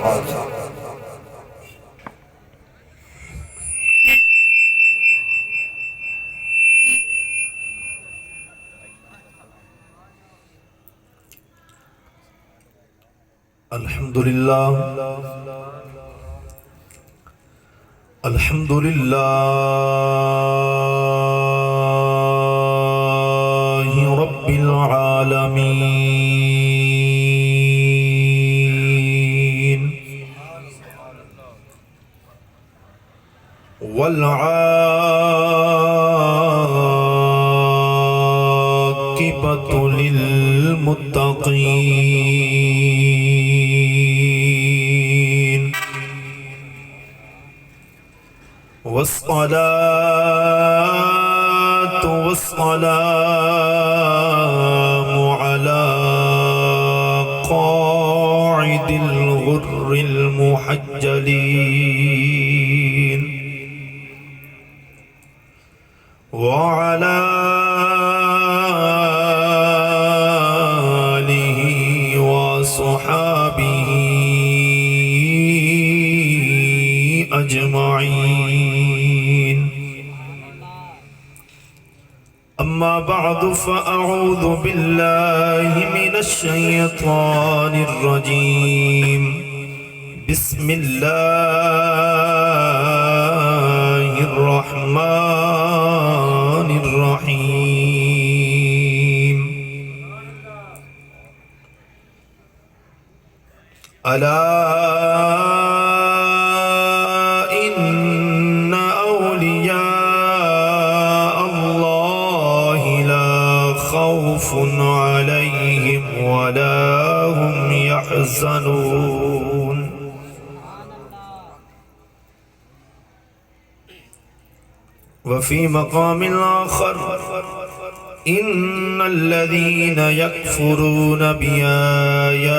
खालसा। अल्हम्दुलिल्लाह अल्हम्दुलिल्लाहि रब्बिल आलमीन वल आक़िबतु लिल मुत्तक़ीन वस्सलातु वस्सलामु अला क़ाइदिल गुर्रिल मुहज्जलीन व अला आलिहि व अस्हाबिहि अजमाइन। अम्मा बअदु फ़अऊज़ु बिल्लाहि मिनश शैतानिर रजीम। बिस्मिल्लाहिर रहमानिर रहीम। अला खौफुन अलैहिम वला हुम यहज़नून। वफ़ी मक़ामिल आख़र इन्नल्लज़ीन यकफ़ुरून बिआयातिल्लाह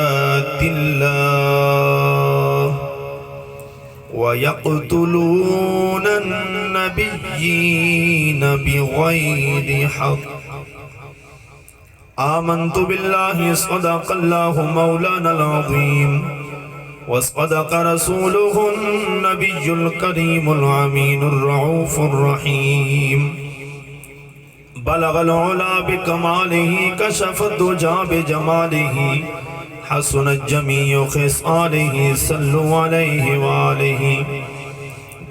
व यक़्तुलूनन नबिय्यीन बिग़ैरि हक़्क़ आमन्तु बिल्लाहि सदक़ल्लाहु मौलानल अज़ीम व सदक़ रसूलुहुन नबियुल करीमुल अमीनुर रऊफ़ुर रहीम। बलगल उला बिकमालिहि कशफ़द दुजा बिजमालिहि हसनत जमीउ ख़िसालिहि सल्लु अलैहि व आलिहि।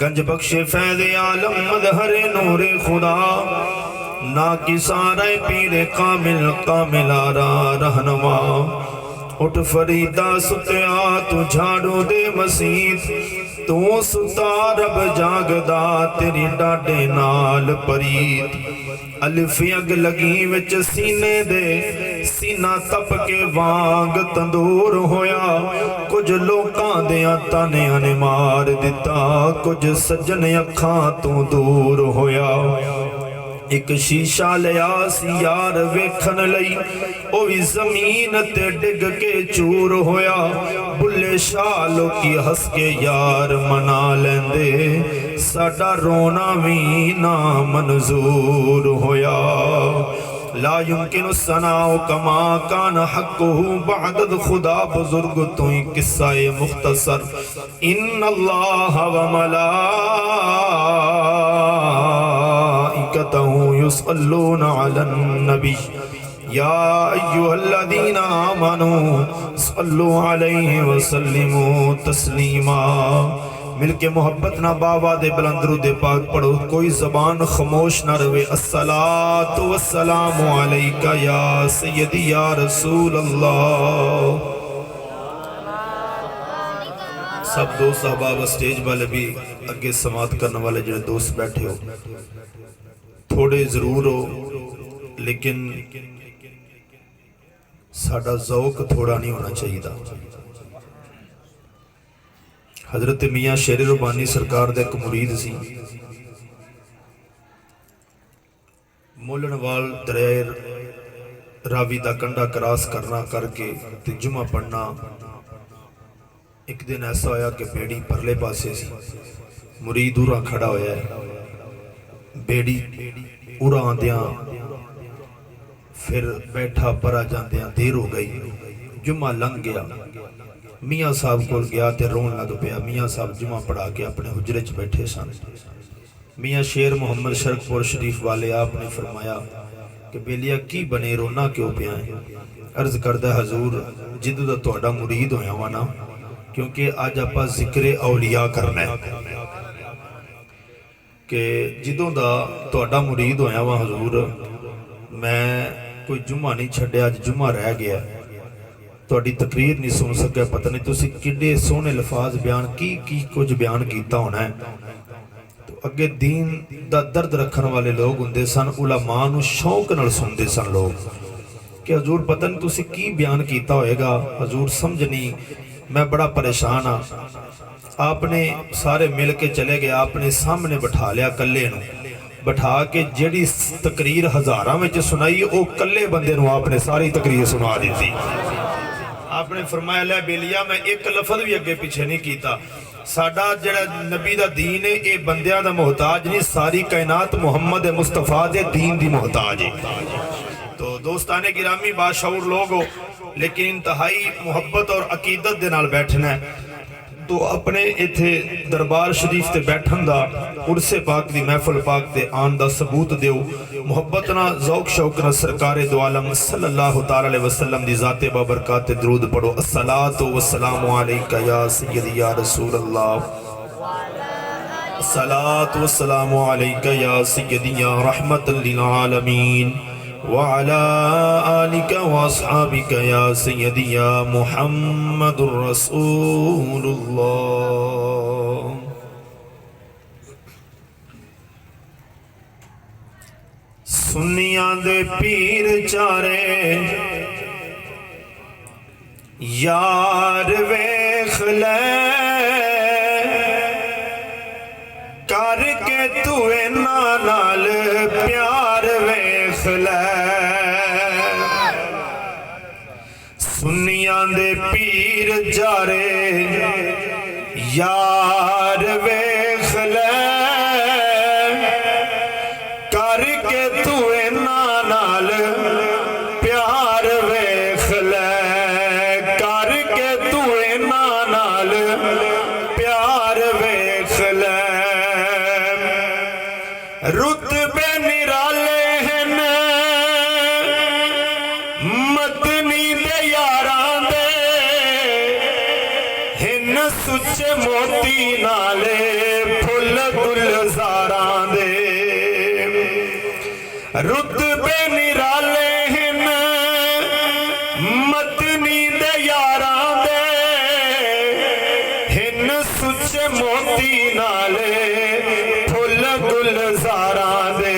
गंज बख्शे फैज़ आलम मज़हर नूरे खुदा ना किसारे पीरे कामिल कामिलारा रहनुमा। उठ फरीदा सुत्या तू झाड़ू दे मसीत तू सुता रब जागदा तेरी डाडे नाल परीत। अलिफ अग लगी विच सीने दे सीना तप के वांग तंदूर होया। कुछ लोकां देयां तानियां ने मार दिता कुछ सज्जन अखां तू दूर होया। एक शीशा लिया सी यार वेखन लई ओ भी जमीन ते डिग के चूर होया। बुल्ले शाह लोकी हस के यार मना लेंदे साडा रोना भी ना मंजूर होया। ला युमकिन सनाउ कमा कान हक़्क़ुहु बअद खुदा बुजुर्ग तू ही किस्सा मुख्तसर। इन्नल्लाह व मलाइकतहु युसल्लूना अलन नबी या अय्युहल्लज़ीना आमनू सल्लु अलैहि व सल्लिमू तस्लीमा। मिलके मोहब्बत ना बाबा दे बुलंद दरूद पाक पढ़ो। कोई जबान खामोश ना रहे। अस्सलातु वस्सलामु अलैका या सय्यदी या रसूल अल्लाह। सब दोस्त अहबाब स्टेज वाले भी अगे समात करने वाले जो दोस्त बैठे हो थोड़े जरूर हो लेकिन साडा ज़ौक थोड़ा नहीं होना चाहिए। हजरत मियाँ शेर रुबानी सरकार का एक मुरीद सी। मोलनवाल दरिया रावी का कंढा क्रॉस करना करके ते जुमा पढ़ना। एक दिन ऐसा होया कि बेड़ी परले पासे सी। मुरीद उरा खड़ा होया है। बेड़ी उरा आंदियां फिर बैठा परा जांदियां देर हो गई। जुमा लंघ गया। मियाँ साहब को गया तो रोन लग पिया। मियाँ साहब जुमा पढ़ा के अपने हुजरे च बैठे सन। मियाँ शेर मुहम्मद शरकपुर शरीफ वाले आपने फरमाया कि बेलिया की बने रोना क्यों पिया है? अर्ज करदा हजूर जिदों दा तुहाडा मुरीद होया वा ना, क्योंकि अज आपां जिक्रे औलिया करना है कि जिदों दा तुहाडा मुरीद होया वा हजूर, मैं कोई जुम्मा नहीं छड्डिया, अज जुम्मा रह गया, तुहाडी तकरीर नहीं सुन सकिया। पता नहीं तुसीं किड्डे सोहने लफाज बयान की कुछ बयान कीता होना है। तो अगे दीन दा दर्द रखने वाले लोग हुंदे सन, उलमा नूं शौक नाल सुनदे सन लोग कि हजूर पता नहीं तुसीं की बयान कीता होएगा, हजूर समझ नहीं, मैं बड़ा परेशान हाँ। आपने सारे मिल के चले गए, आपने सामने बिठा लिया कल्ले नूं, बिठा के जिहड़ी तकरीर हज़ारां विच सुनाई वो कल्ले बंदे नूं आपने सारी तकरीर सुना दी। आपने फरमाया लै बेलिया मैं एक लफज भी अगे पिछे नहीं किया। साडा जिहड़ा नबी दा दीन है ये बंदियां दा मोहताज नहीं, सारी कायनात मुहम्मद मुस्तफा दे दीन दी मोहताज है। तो दोस्ताने गिरामी बाशऊर लोग हो, लेकिन इंतहाई मुहब्बत और अकीदत दे नाल बैठना है। तो अपने इत्थे दरबार शरीफ ते बैठन दा, उर्से पाक दी महफिल पाक ते आन दा सबूत दिओ। मुहब्बत ना ज़ौक शौक ना सरकारे दो आलम सल्लल्लाहु तआला अलैहि वसल्लम दी ज़ाते बाबरकात दरूद पढ़ो। अस्सलातु वस्सलामु अलैका या सय्यदी या रसूल अल्लाह, अस्सलातु वस्सलामु अलैका या सय्यदी या रहमतल लिल आलमीन व अला आलिका व अस्हाबिका या सय्यदी या मुहम्मदुर रसूलुल्लाह। सुन्नियां दे पीर चारे यार वेख ले, करके तू इन्हां नाल प्यार वेख ले। सुन्नियां दे पीर जारे यार वेख ले, करके तू इन्हां नाल प्यार वेख ले, करके तू इन्हां नाल प्यार वेख ले। रुतबे निराले हैं मदनी दे यारां दे, हिन सुच्चे मोती नाले फुल गुलजारां दे। रुतबे निराले हैं मदनी दे यारां दे, हिन सुच्चे मोती नाले फुल गुलजारां दे।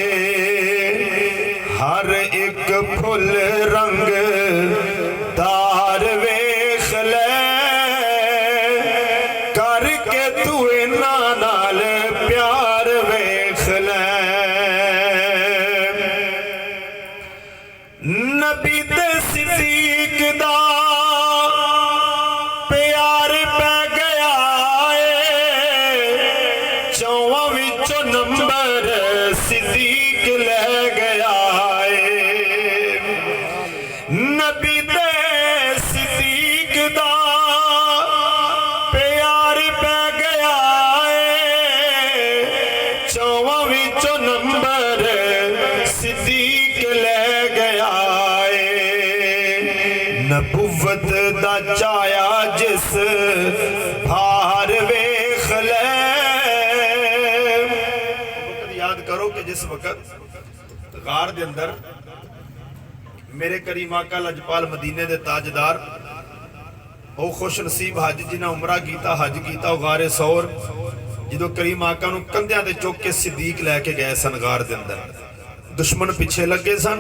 हर एक फुल रंग दार वेख ले, करके तू इन्हां नाल प्यार वेख ले। नबी दे सिद्दीक दा प्यार पै गया है, चौवां विचों नंबर सिद्दीक ले गया है। नबी दे सिद्दीक दा प्यार पै गया है, चौवां विचों नंबर सिद्दीक ले गया है। नबुव्वत दा चाया जिस भार वेख ले। याद करो कि जिस वक्त गार दे अंदर मेरे करीम आका लजपाल मदीने दे ताजदार वो खुश नसीब हज जिन्हें उमरा किया हज किया गारे सौर, जो करीम आका नूं कंधियां ते चुक के सिद्दीक लैके गए सन गार दे अंदर, दुश्मन पिछे लगे सन,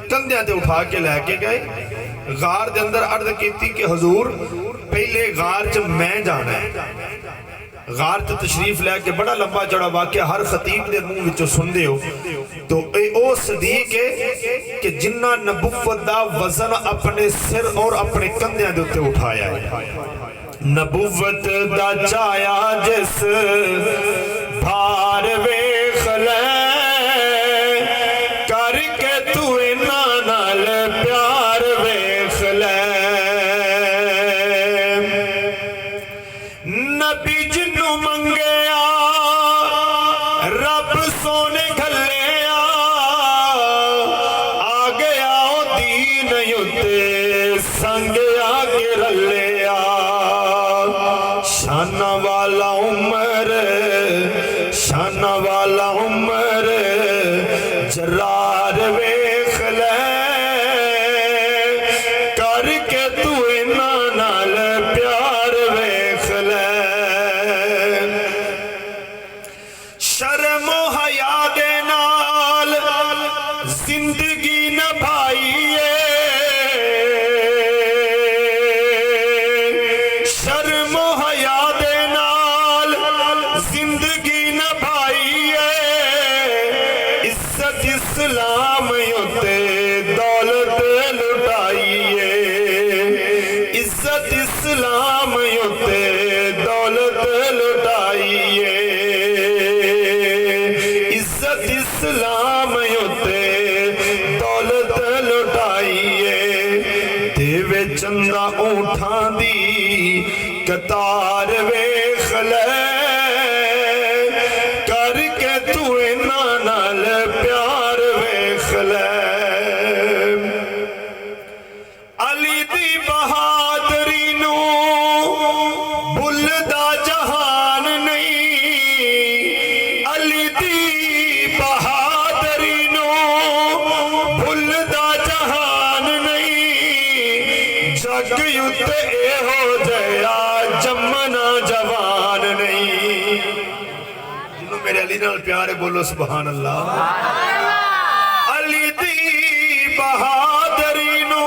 कंधियां ते उठा के लैके गए गार दे अंदर। अर्ज की कि हजूर पहले गार च मैं जाना है। गार च तशरीफ लैके बड़ा लंबा चौड़ा वाकया हर खतीब के मुंह विचों सुनते हो। तो ओ सदीक है कि जिन्ना नबुव्वत दा वजन अपने सिर और अपने कंधियां दे उत्ते उठाया है। नबुव्वत दा चाया जिस भार वेख ले, करके तू इन्हां नाल प्यार वेख ले। इज्जत इस्लाम उत्ते दौलत लुटाइए, इज्जत इस्लाम उत्ते दौलत लुटाइए। देवे चंदा ऊठां दी कतार वेख ले, करके तू इन्हां नाल प्यार वेख ले। अली दी बहादरी नू भुलदा जहान नहीं, अली दी बहादरी नू भुलदा जहान नहीं। जग उत्ते एहो जया जमना जवान नहीं। जिन्हों मेरे अली नाल प्यार है बोलो सुभान अल्लाह। अली दी बहादरी नू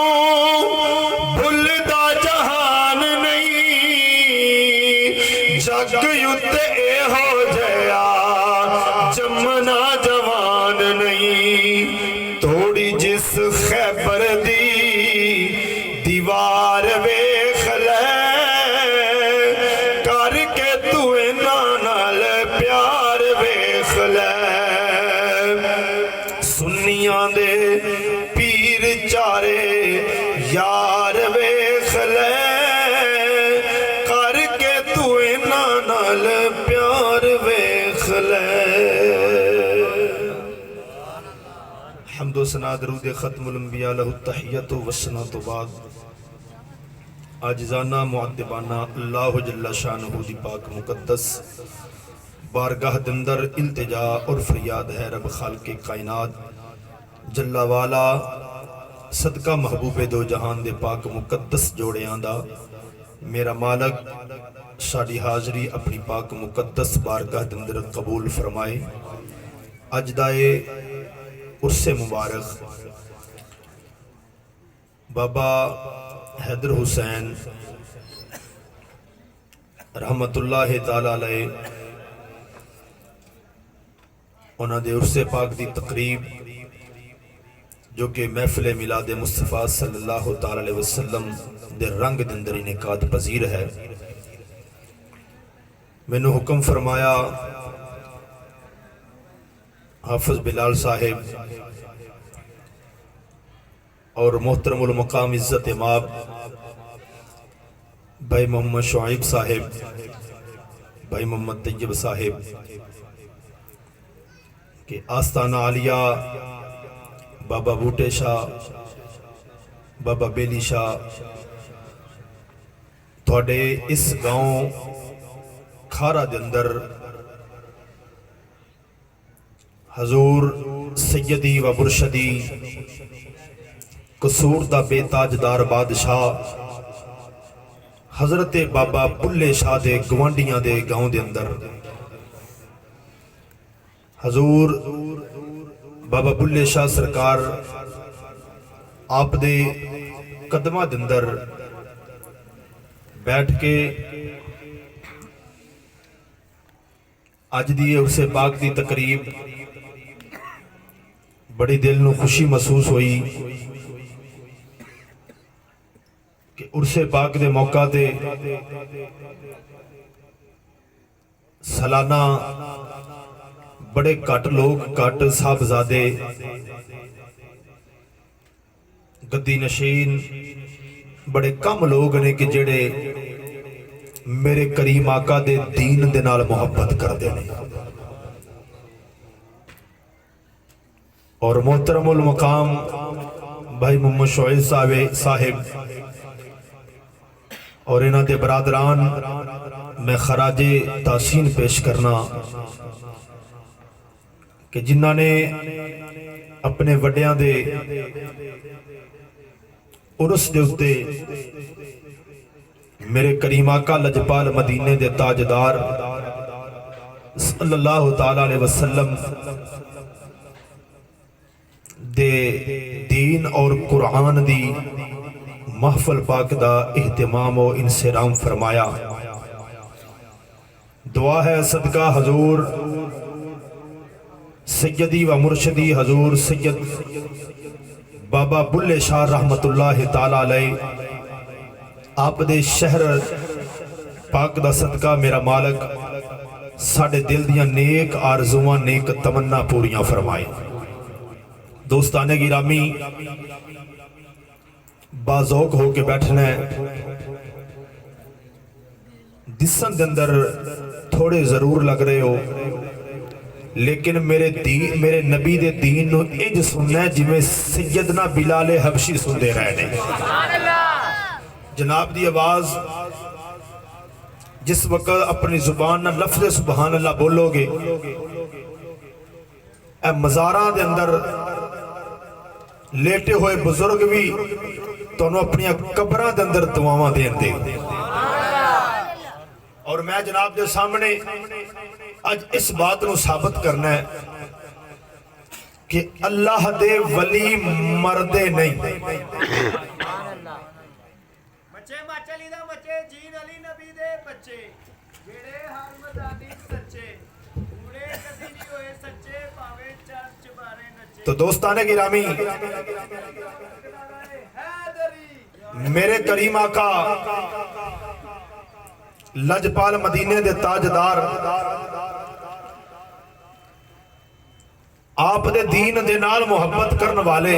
भुलदा जहान नहीं। जग उत्ते एहो जया जमना जवान नहीं। थोड़ी जिस खैबर दी दीवार वेख ले, करके तू इन्हां नाल प्यार वेख ले। सुन्नियां दे पीर चारे यार वेख ले, करके तू इन्हां नाल प्यार वेख ले। हम्दो सना दरूद खत्मुल अंबिया लहु तहियतु वसना तो बाद आजिज़ाना मुअद्दिबाना अल्लाह जल्ला शानुहु दी पाक मुकद्दस बारगाह दंदर इल्तिजा और फरियाद है रब खालिक़े कायनात जल्ला वाला सदका महबूबे दो जहान दे पाक मुकद्दस जोड़ियां दा मेरा मालक साडी हाज़री अपनी पाक मुकद्दस बारगाह दंदर कबूल फरमाए। अज दा ए उर्से मुबारक बाबा हैदर हुसैन रहमतुल्लाह ताला अलैह उन्हां दे उर्से पाक दी तकरीब जो कि महफिल मिलाद मुस्तफ़ा सल्लल्लाहु ताला अलैहि वसल्लम दे रंग दे अंदर इनेकाद पजीर है। मैनू हुक्म फरमाया हाफिज बिलाल साहिब और मोहतरमुल मकाम इज्जत इमाम भाई मोहम्मद शुआइब साहिब, भाई मोहम्मद तैयब साहिब के आस्ताना आलिया बाबा बूटे शाह, बाबा बेली शाह थोड़े इस गांव खारा दे अंदर हजूर सैयदी व मुर्शदी कसूर दा बेताजदार बादशाह हजरत बाबा बुल्ले शाह दे गवांडियां दे गांव दे अंदर हजूर बाबा बुल्ले शाह सरकार आप दे कदमां दे अंदर बैठ के अज दी उसे पाक दी तकरीब बड़ी दिल नूं खुशी महसूस हुई कि उर्से पाक दे मौका ते सालाना बड़े घट लोग घट साहबजादे गद्दी नशीन बड़े कम लोग ने कि जेड़े मेरे करीम आका दे दीन दे नाल मोहब्बत करते हैं। और मोहतरमुल मकाम भाई मोहम्मद शुआइब साहिब और इन्हां दे बरादरान मैं खराजे तासीन पेश करना कि जिन्हां ने अपने वड्डियां दे उर्स दे उत्ते मेरे करीम आका लजपाल मदीने दे ताजदार सल्लल्लाहु ताला अलैहि वसल्लम दे दीन और कुरान दी महफल पाक दा इहतिमाम और इंसराम फरमाया। दुआ है सदका हजूर सैयदी व मुर्शदी हजूर सैयद बाबा बुल्ले शाह रहमतुल्लाह ताला अलैह आप दे शहर पाक दा सदका मेरा मालक साडे दिल दियां नेक आरज़ुआं नेक तमन्ना पूरियां फरमाए। दोस्ताने गिरामी बाज़ौक होके बैठना है। दिसन दे अंदर थोड़े जरूर लग रहे हो, लेकिन मेरे नबी दे दीन नूं इंज सुनना है जिवें सैयदना बिलाल हबशी सुनते रहे ने। जनाब दी आवाज जिस वक्त अपनी जुबान ना लफ्ज़ सुभान अल्लाह बोलोगे, मज़ारां दे अंदर लेटे हुए बुजुर्ग भी तुहानूं अपनी कब्रां दे अंदर दुआवां देंदे। और मैं जनाब के सामने अज इस बात को साबित करना है कि अल्लाह दे वली मरदे नहीं। तो दोस्ताने गिरामी मेरे करीम आका लजपाल मदीने दे ताजदार आप दे दीन दे नाल मुहब्बत करने वाले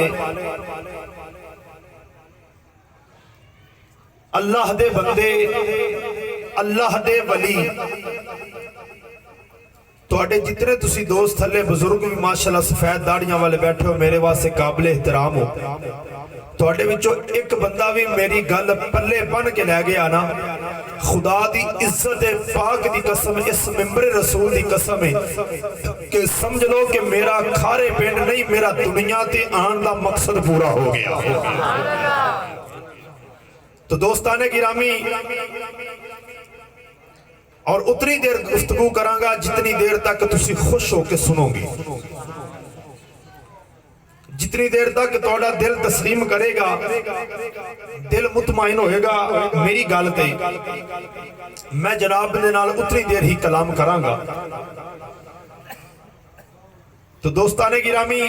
अल्लाह दे बंदे अल्लाह दे वली तुहाडे जितने तुसी दोस्त थले बुजुर्ग भी माशाअल्लाह सफेद दाड़ियां वाले बैठे हो, मेरे वास्ते काबिल एहतराम हो। तुहाडे विचों एक बंदा भी मेरी गल पल्ले बन के लै गया ना, खुदा दी इज्जत पाक दी कसम, इस मिंबर रसूल दी कसम है कि समझ लो कि मेरा खारे पिंड नहीं, मेरा दुनिया ते आन दा मकसद पूरा हो गया। तो दोस्ताने गिरामी और उतनी देर गुफ्तगू करांगा जितनी देर तक तुसी खुश होके सुनोगे, जितनी देर तक तुहाडा दिल तस्लीम करेगा, दिल मुतमईन होएगा मेरी गल ते, मैं जनाब दे नाल उतनी देर ही कलाम करांगा। तो दोस्ताने गिरामी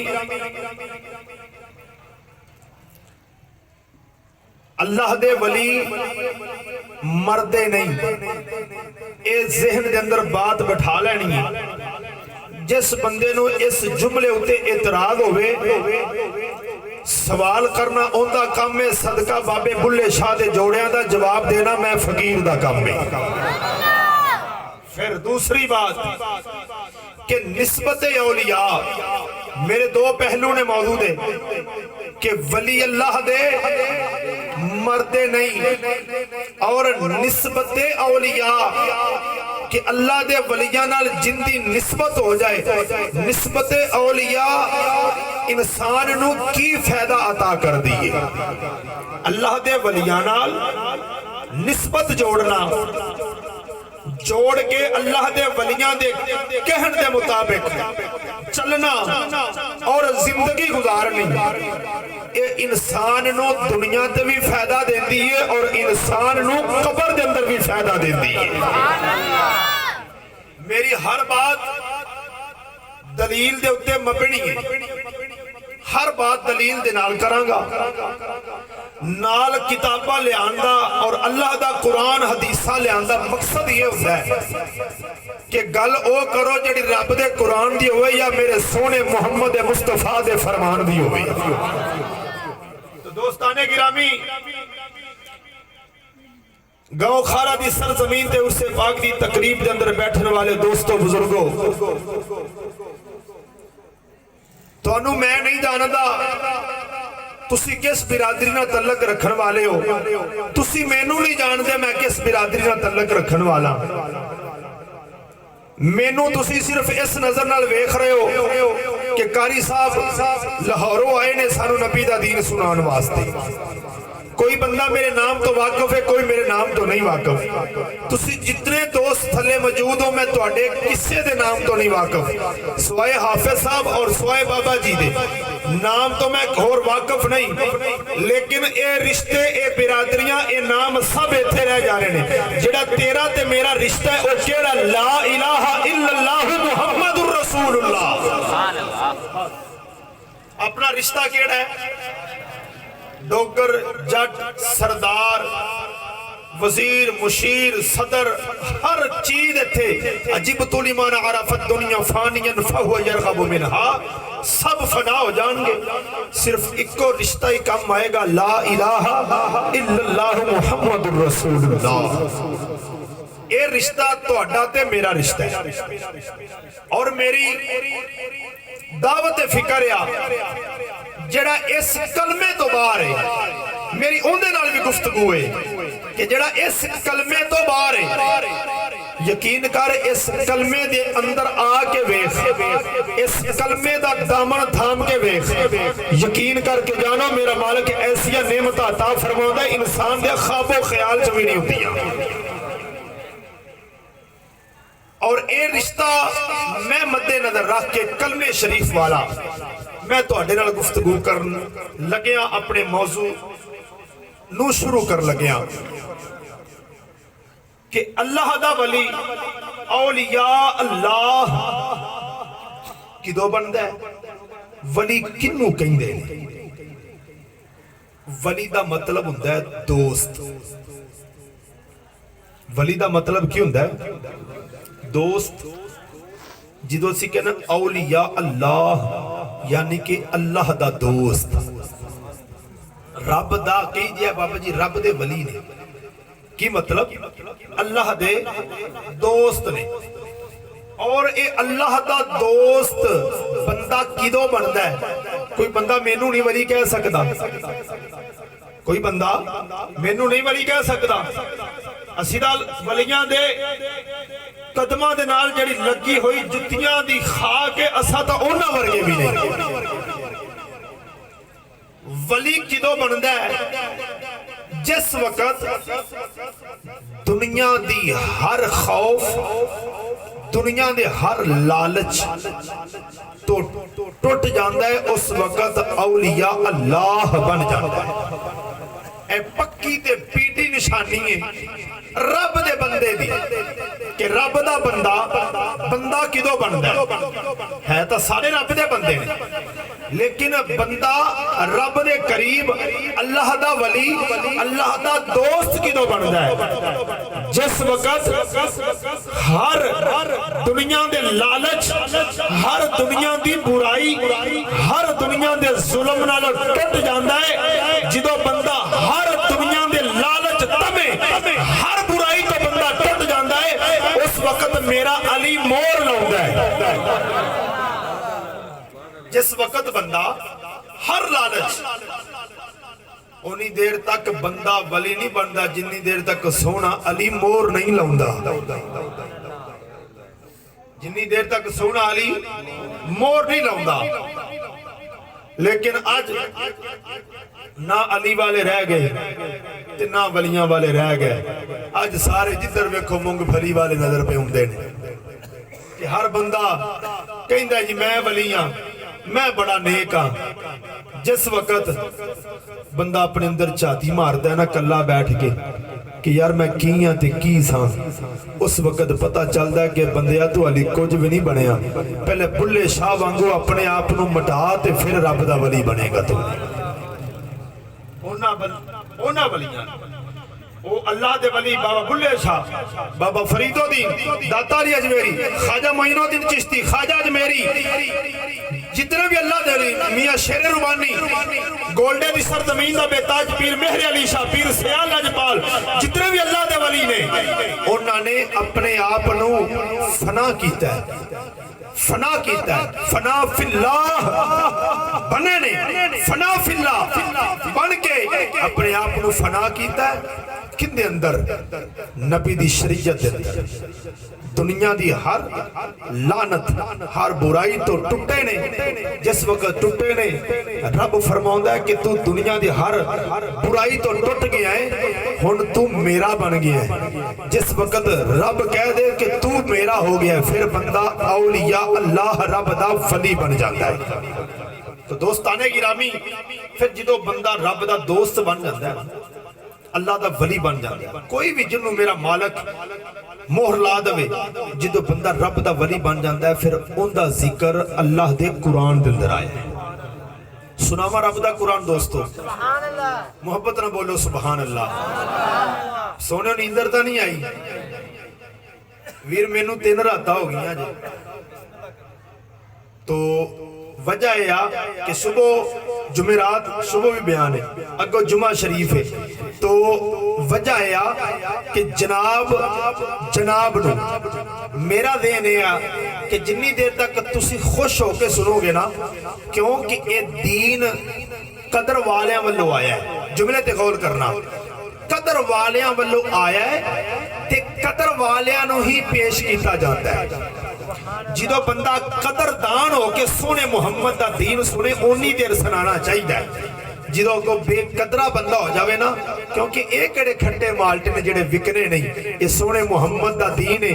अल्लाह दे वली मरदे नहीं, ये ज़हन दे अंदर बात बैठा लेनी है। जिस बंदे नूं इस जुमले उत्ते इतराज होवे, सवाल करना उनका काम है, सदका बाबे बुल्ले शाह दे जोड़ियां दा जवाब देना मैं फकीर दा काम है। फिर दूसरी बात कि निस्बत औलिया मेरे दो पहलू ने मौजूद है कि वली अल्लाह दे मरदे नहीं और निस्बत औलिया कि अल्लाह दे वलियां नाल जिंदी निस्बत हो जाए। निस्बत औलिया इंसान नू की फायदा अता कर दी है। अल्लाह दे वलियां नाल निस्बत जोड़ना, जोड़ के अल्लाह दे वलियां दे कहन दे मुताबिक चलना और जिंदगी गुजारनी, ये इंसान नू दुनिया ते भी फायदा देती है और इंसान नू कब्र दे अंदर भी फायदा देती है। मेरी हर बात दलील दे उत्ते मबनी है, हर बात दलील दे नाल करांगा, नाल किताबा लियांदा और अल्लाह दा कुरान हदीसा लियांदा। मकसद ये होता है कि गल ओ करो जिहड़ी रब दे कुरान दी होवे या मेरे सोने मुहम्मद मुस्तफा दे फरमान दी होवे। तो दोस्ताने गिरामी गांव खारा दी सरजमीन ते उससे पाक दी तकरीब दे अंदर बैठने वाले दोस्तों बुजुर्गों, तुहानू मैं नहीं जानदा तुसी किस बिरादरी नाल तल्लक रखन वाले हो, तुसी मैनू नहीं जानदे मैं किस बिरादरी नाल तल्लक रखन वाला। मैनू तुसी सिर्फ इस नजर नाल वेख रहे हो कि कारी साहब लाहौरों आए ने सानू नबी दा दीन सुनाने वास्ते। कोई बंदा मेरे नाम तो वाकिफ है, कोई मेरे नाम तो नहीं वाकिफ। तुसी जितने दोस्त थले मौजूद हो मैं तुहाडे किसी दे नाम तो नहीं वाकिफ, सिवाए हाफिज साहब और सिवाए बाबा जी दे नाम तो मैं होर वाकिफ नहीं। लेकिन ये रिश्ते ये बिरादरियां ये नाम सब इत्थे रह जा रहे हैं। जेड़ा तेरा ते मेरा रिश्ता है वो केड़ा ला इलाहा इल्लल्लाहु मुहम्मदुर रसूलुल्लाह। अपना रिश्ता केड़ा है? डोगर जट सरदार वजीर मुशीर सदर हर चीज इत्थे अजिब तुली मान आरफत दुनिया फानियन फहुव यरगबु मिनहा सब फना हो जाएंगे सिर्फ इको रिश्ता ही काम आएगा ला इलाहा इल्लल्लाह मुहम्मदुर रसूलुल्लाह ये रिश्ता तुहाडा ते मेरा रिश्ता है और मेरी दावत फिक्र आ जेड़ा इस कलमे तो बाहर है मेरी उहदे नाल भी गुफ्तगू है कि जेड़ा इस कलमे तो बाहर है यकीन कर इस कलमे दे अंदर आके वेख इस कलमे दा दामन थाम के वेख यकीन करके जानो मेरा मालिक ऐसिया नेमत अता फरमांदा इंसान दे ख्वाबो ख्याल च भी नहीं हुंदियां और ये रिश्ता मैं मद्देनजर रख के कलमे शरीफ वाला मैं तुहाडे नाल गुफ्तगू करन लग्या अपने मौजू नू शुरू कर लग्या कि अल्लाह दा वली औलिया अल्लाह किदों बनदा है वली किन्नू कहिंदे ने वली दा मतलब हुंदा है दोस्त वली दा मतलब की हुंदा है दोस्त जिदों असीं कहना औलिया अल्लाह यानी कि अल्लाह दा दोस्त रब दा कही दिया बाबा जी रब दे वली ने की मतलब अल्लाह दे दोस्त ने और ये अल्लाह दा दोस्त बंदा किदों बनदा है कोई बंदा मैनू नहीं वली कह सकदा कोई बंदा मैनू नहीं वली कह सकदा असीं तां वलियां दे कदमां दे नाल जेड़ी लगी हुई जुत्तियां दी खा के असां तां उन्हां वर्गे भी नहीं वली किदों बनदा है जिस वक्त दुनिया दी हर खौफ दुनिया दे हर लालच तो टुट जाता है उस वक्त औलिया अल्लाह बन जाता है ए पक्की ते पीटी निशानी है रब दे बंदे दी कि रब दा बंदा बंदा किदों बनदा है तो सारे रब दे बंदे ने लेकिन बंदा रब दे करीब अल्लाह दा वली अल्लाह दा दोस्त किदों बनदा है जिस वक्त हर दुनिया दे लालच हर दुनिया दी बुराई हर दुनिया दे जुल्म नाल टुट जांदा है जिदों बंदा हर दुनिया दे लालच तमे हर बुराई तो बंदा टुट जांदा है उस वक्त मेरा अली मोर लाउंदा है जिस वक्त बंदा हर लालच उन्नी देर तक बंदा वली नहीं बनता जिन्नी देर तक सोना अली मोर नहीं लाउंदा जिन्नी देर तक सोना अली मोर नहीं लाउंदा लेकिन आज ना अली वाले रह गए ते ना वलियां वाले रह गए आज सारे जिधर वेखो मूंगफली वाले नजर पे आउंदे ने कि हर बंदा कहंदा जी मैं वली हां मैं बड़ा नेक हाँ जिस वक्त बंदा अपने अंदर झाती मारदा है ना कला बैठ के कि यार मैं की हाँ ते की सां उस वक्त पता चलता है कि बंदिया तू हाली कुछ भी नहीं बनया पहले बुल्ले शाह वांगू अपने आप नू मिटा ते फिर रब दा वली बनेगा तू उन्हां वलियां ओ अल्लाह दे वली बाबा बुल्ले शाह बाबा फरीदुद्दीन दातारी अजमेरी ख्वाजा मोइनुद्दीन चिश्ती ख्वाजा अजमेरी जितने भी अल्लाह दे वली मियां शेर रुबानी गोल्डे दी सरजमीन दा बेताज पीर मेहर अली शाह पीर सयाल लजपाल जितने भी अल्लाह दे वली ने उन्होंने अपने आप नू फना कीता है फना कीता है फना फिल्लाह बने ने फना फिल्लाह बन के अपने आप नू फना कीता है किंदे अंदर नबी दी शरीयत दे अंदर दुनिया दी हर लानत हर बुराई तो टुटे ने जिस वक्त टुटे ने रब फरमाउंदा है कि तू दुनिया दी हर बुराई तो टुट गया है हुण तू मेरा बन गया है जिस वक्त रब कह दे कि तू मेरा हो गया है फिर बंदा औलिया अल्लाह रब दा वली बन जाता है तो दोस्ताने गिरामी फिर जो बंदा रब दा दोस्त बन जाता है अल्लाह दा वली बन जाता है कोई भी जिन्हों मेरा मालक मोहर ला दे जो बंदा रब दा वली बन जाता है फिर उनका जिक्र अल्लाह दे कुरान दे अंदर आया सुनावा रब दा कुरान दोस्तों, मोहब्बत ना बोलो सुभान अल्लाह। सोने नींदर तो नहीं आई वीर, मैनू 3 रातां हो गई जी। तो वजह यह आ कि सुबह जुमेरात सुबह भी बयान है, अगो जुमा शरीफ है। तो वजह यह आ कि जनाब नू मेरा देन यह कि जिन्नी देर तक तुसी खुश होके सुनोगे ना, क्योंकि ये दीन कदर वालियां वालों आया है। जुमले ते गौर करना, कदर वालियां वालों आया है ते कदर वालियां नू ही पेश किया जाता है। जो बंदा कदरदान होके सोने मुहम्मद का दीन सुने ओनी देर सुनाना चाहिए। जो को बेकदरा बंदा हो जाए ना, क्योंकि ये किहड़े खट्टे माल्टे ने जिहड़े विकने नहीं, ये सोने मुहम्मद का दीन है।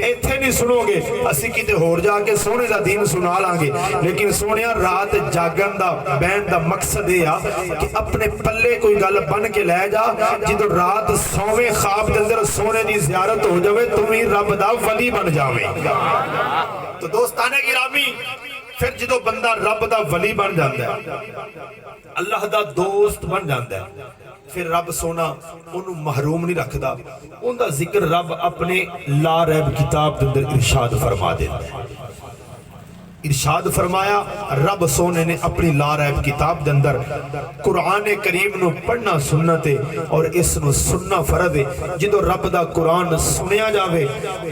इत्थे नहीं सुनोगे असी किते होर जाके सोने का दीन सुना लांगे। लेकिन सोनिया रात जागन का बहन का मकसद ये आ कि अपने पल्ले कोई गल बन के लै जा, जो रात सौवे ख्वाब के अंदर सोने की जियारत हो जाए तुम ही रब दा वली बन जावे। तो दोस्ताने गिरामी, फिर जो बंदा रब दा वली बन जाता है, अल्लाह दा दोस्त बन जाता है, फिर रब सोना उन्होंने महरूम नहीं रखता। उनका जिक्र रब अपने ला रैब किताब के अंदर इरशाद फरमा देता है। इरशाद फरमाया रब सोने ने अपनी ला रैब किताब के अंदर कुरान करीम नू पढ़ना सुन्नत है और इस नू सुनना फर्ज है। जो रब दा कुरान सुनिया जावे,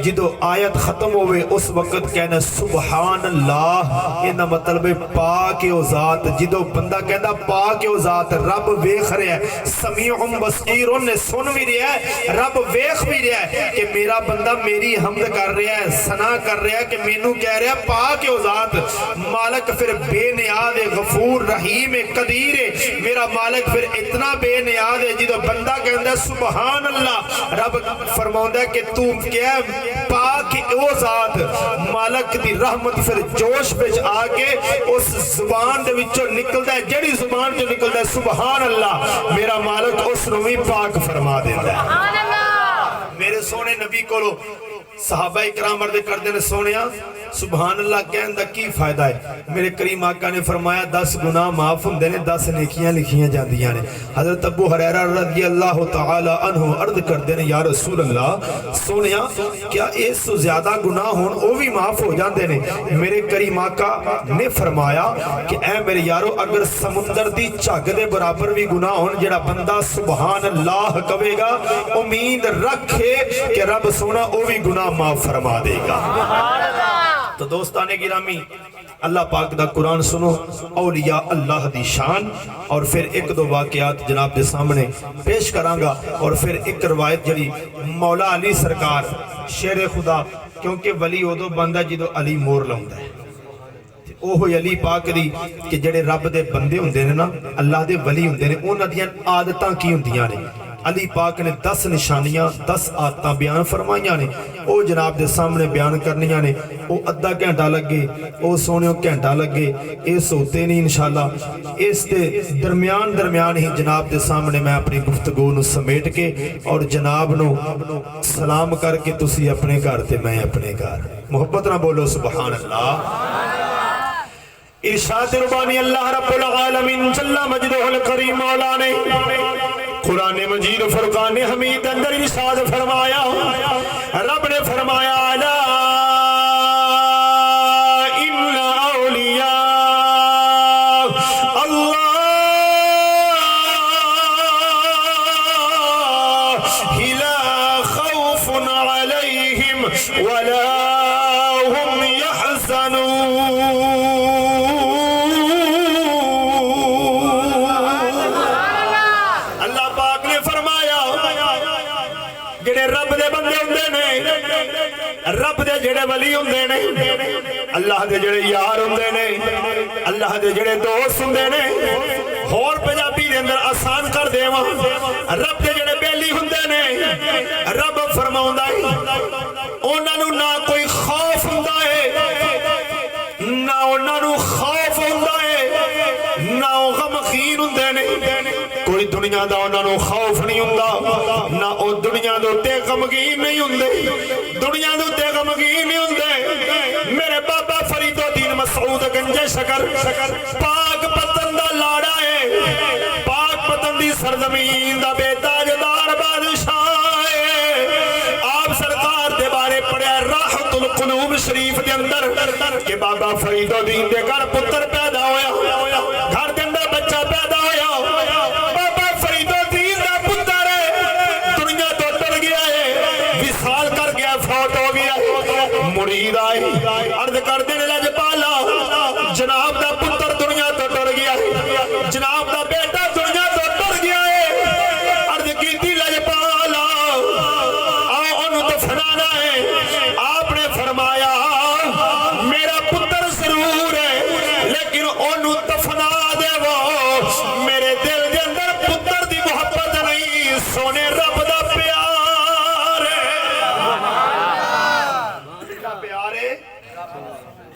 जो आयत खत्म होवे उस वक्त कहना सुबहान अल्लाह, इहदा मतलब है पाक ओ जात। जो बंदा कहता पाक ओ जात, रब वेख रहा है, समीउम बसीर, ने सुन भी रहा है, रब वेख भी रहा है कि मेरा बंदा मेरी हमद कर रहा है, सना कर रहा है कि मैनू कह रहा है पाक ओ जात। मालिक फिर बेनियाद है, गफूर रहीम है, कदीर है। मेरा मालिक फिर इतना बेनियाद है, जो बंदा कहता सुबहान अल्लाह, रब फरमाउंदा कि तू क्या पाक ओ जात। मालिक दी रहमत फिर जोश विच आके उस जुबान दे विचों निकलदा है, जेड़ी जुबान चों निकलदा है सुबहान अल्लाह, मेरा मालिक उस नूं भी पाक फरमा देंदा है। मेरे सोने नबी कोलो सहाबा इकराम अर्ज़ करदे ने, सोनिया सुबहान अल्लाह कहने का की फायदा है। मेरे करीम आका ने फरमाया 10 गुनाह माफ होंदे ने, 10 नेकियां लिखियां जांदियां ने। हजरत अबू हुरैरा रज़ी अल्लाह तआला अन्हु अर्ज़ करदे ने, या रसूल अल्लाह सोनिया क्या इससे ज्यादा गुनाह होण ओ भी माफ हो जांदे ने? मेरे करीम आका ने फरमाया कि ऐ मेरे यारो, अगर समुंदर दी झग दे बराबर भी गुनाह होण, जेड़ा बंदा सुबहान अल्लाह कवेगा उम्मीद रखे कि रब सोना ओ भी गुनाह माफ फरमा देगा। तो दोस्ताने गिरामी, अल्लाह पाक दा कुरान सुनो, औलिया अल्लाह दी शान, और फिर एक दो वाकयात जनाब के सामने पेश करांगा, और फिर एक रवायत जड़ी मौला अली सरकार शेर खुदा, क्योंकि वली उदों बनदा जो अली मोर लाउंदा है। ओह अली पाक दी कि जेड़े रब दे बंदे हुंदे ने ना, अल्लाह दे वली हुंदे ने, उन्हां दियां आदतां की हुंदियां ने। अली पाक ने 10 निशानियां 10 आदतां बयान फरमाइयां ने, वो जनाब के सामने बयान करनियां ने। वो अद्धा घंटा लगे, वो सोने घंटा लगे, ये सोते नहीं इंशाअल्लाह। इस दे दरम्यान ही जनाब के सामने मैं अपनी गुफ्तगू नूं समेट के और जनाब नूं सलाम करके तुसी अपने घर ते मैं अपने घर। मुहब्बत ना बोलो सुबहान अल्लाह। इरशाद रुबानी अल्लाह रब्बुल आलमीन जल्ला मजदुहुल करीम मौला ने कुरान मजीद फुरकान हमीद अंदर इरशाद फरमाया, रब ने फरमाया ला इन्ना औलिया अल्लाह ला खौफुन अलैहिम वला हुम यहज़नून। रब दे जेड़े वली हुंदे ने, अल्लाह दे जेड़े यार हुंदे ने, अल्लाह दे जेड़े दोस्त हुंदे ने, होर पंजाबी दे अंदर आसान कर देवां, रब दे जेड़े बेली हुंदे ने, रब फरमाउंदा है उन्हां नूं ना कोई खौफ हुंदा है, ना उन्हां नूं खौफ हुंदा है, ना ओ गमगीन हुंदे ने। कोई दुनिया दा उन्हां नूं खौफ नहीं हुंदा, ना ओ दुनिया दे उत्ते गमगीन नहीं हुंदे, दुनिया दे उत्ते गमगीन नहीं हुंदे। मेरे बाबा फरीदुद्दीन मसऊद गंजे शकर पाक पतन दा ला माड़ा है, पाक पतन दी सरजमीन दा बेताजदार बादशाह है। आप सरकार दे बारे पढ़िया राहतुल कुलूब शरीफ दे अंदर कि बाबा फरीदुद्दीन दे घर पुत्र पैदा होया, घर दे अंदर बच्चा पैदा होया। बाबा फरीदुद्दीन दा पुत्र है, दुनिया तो टल गया है, विसाल कर गया, फौत हो गया। मुरीद आए अर्ज कर देने लजपाला, जनाब दा पुत्र दुनिया तो टल गया है, जनाब दा बेटा दुनिया तो टल गया है। अर्ज की लजपाला आओ ओनू दफनाना है। आपने फरमाया मेरा पुत्र जरूर है, लेकिन ओनू दफना देवो। मेरे दिल के अंदर पुत्र दी मोहब्बत नहीं, सोने रब दा प्यार है। प्यार है।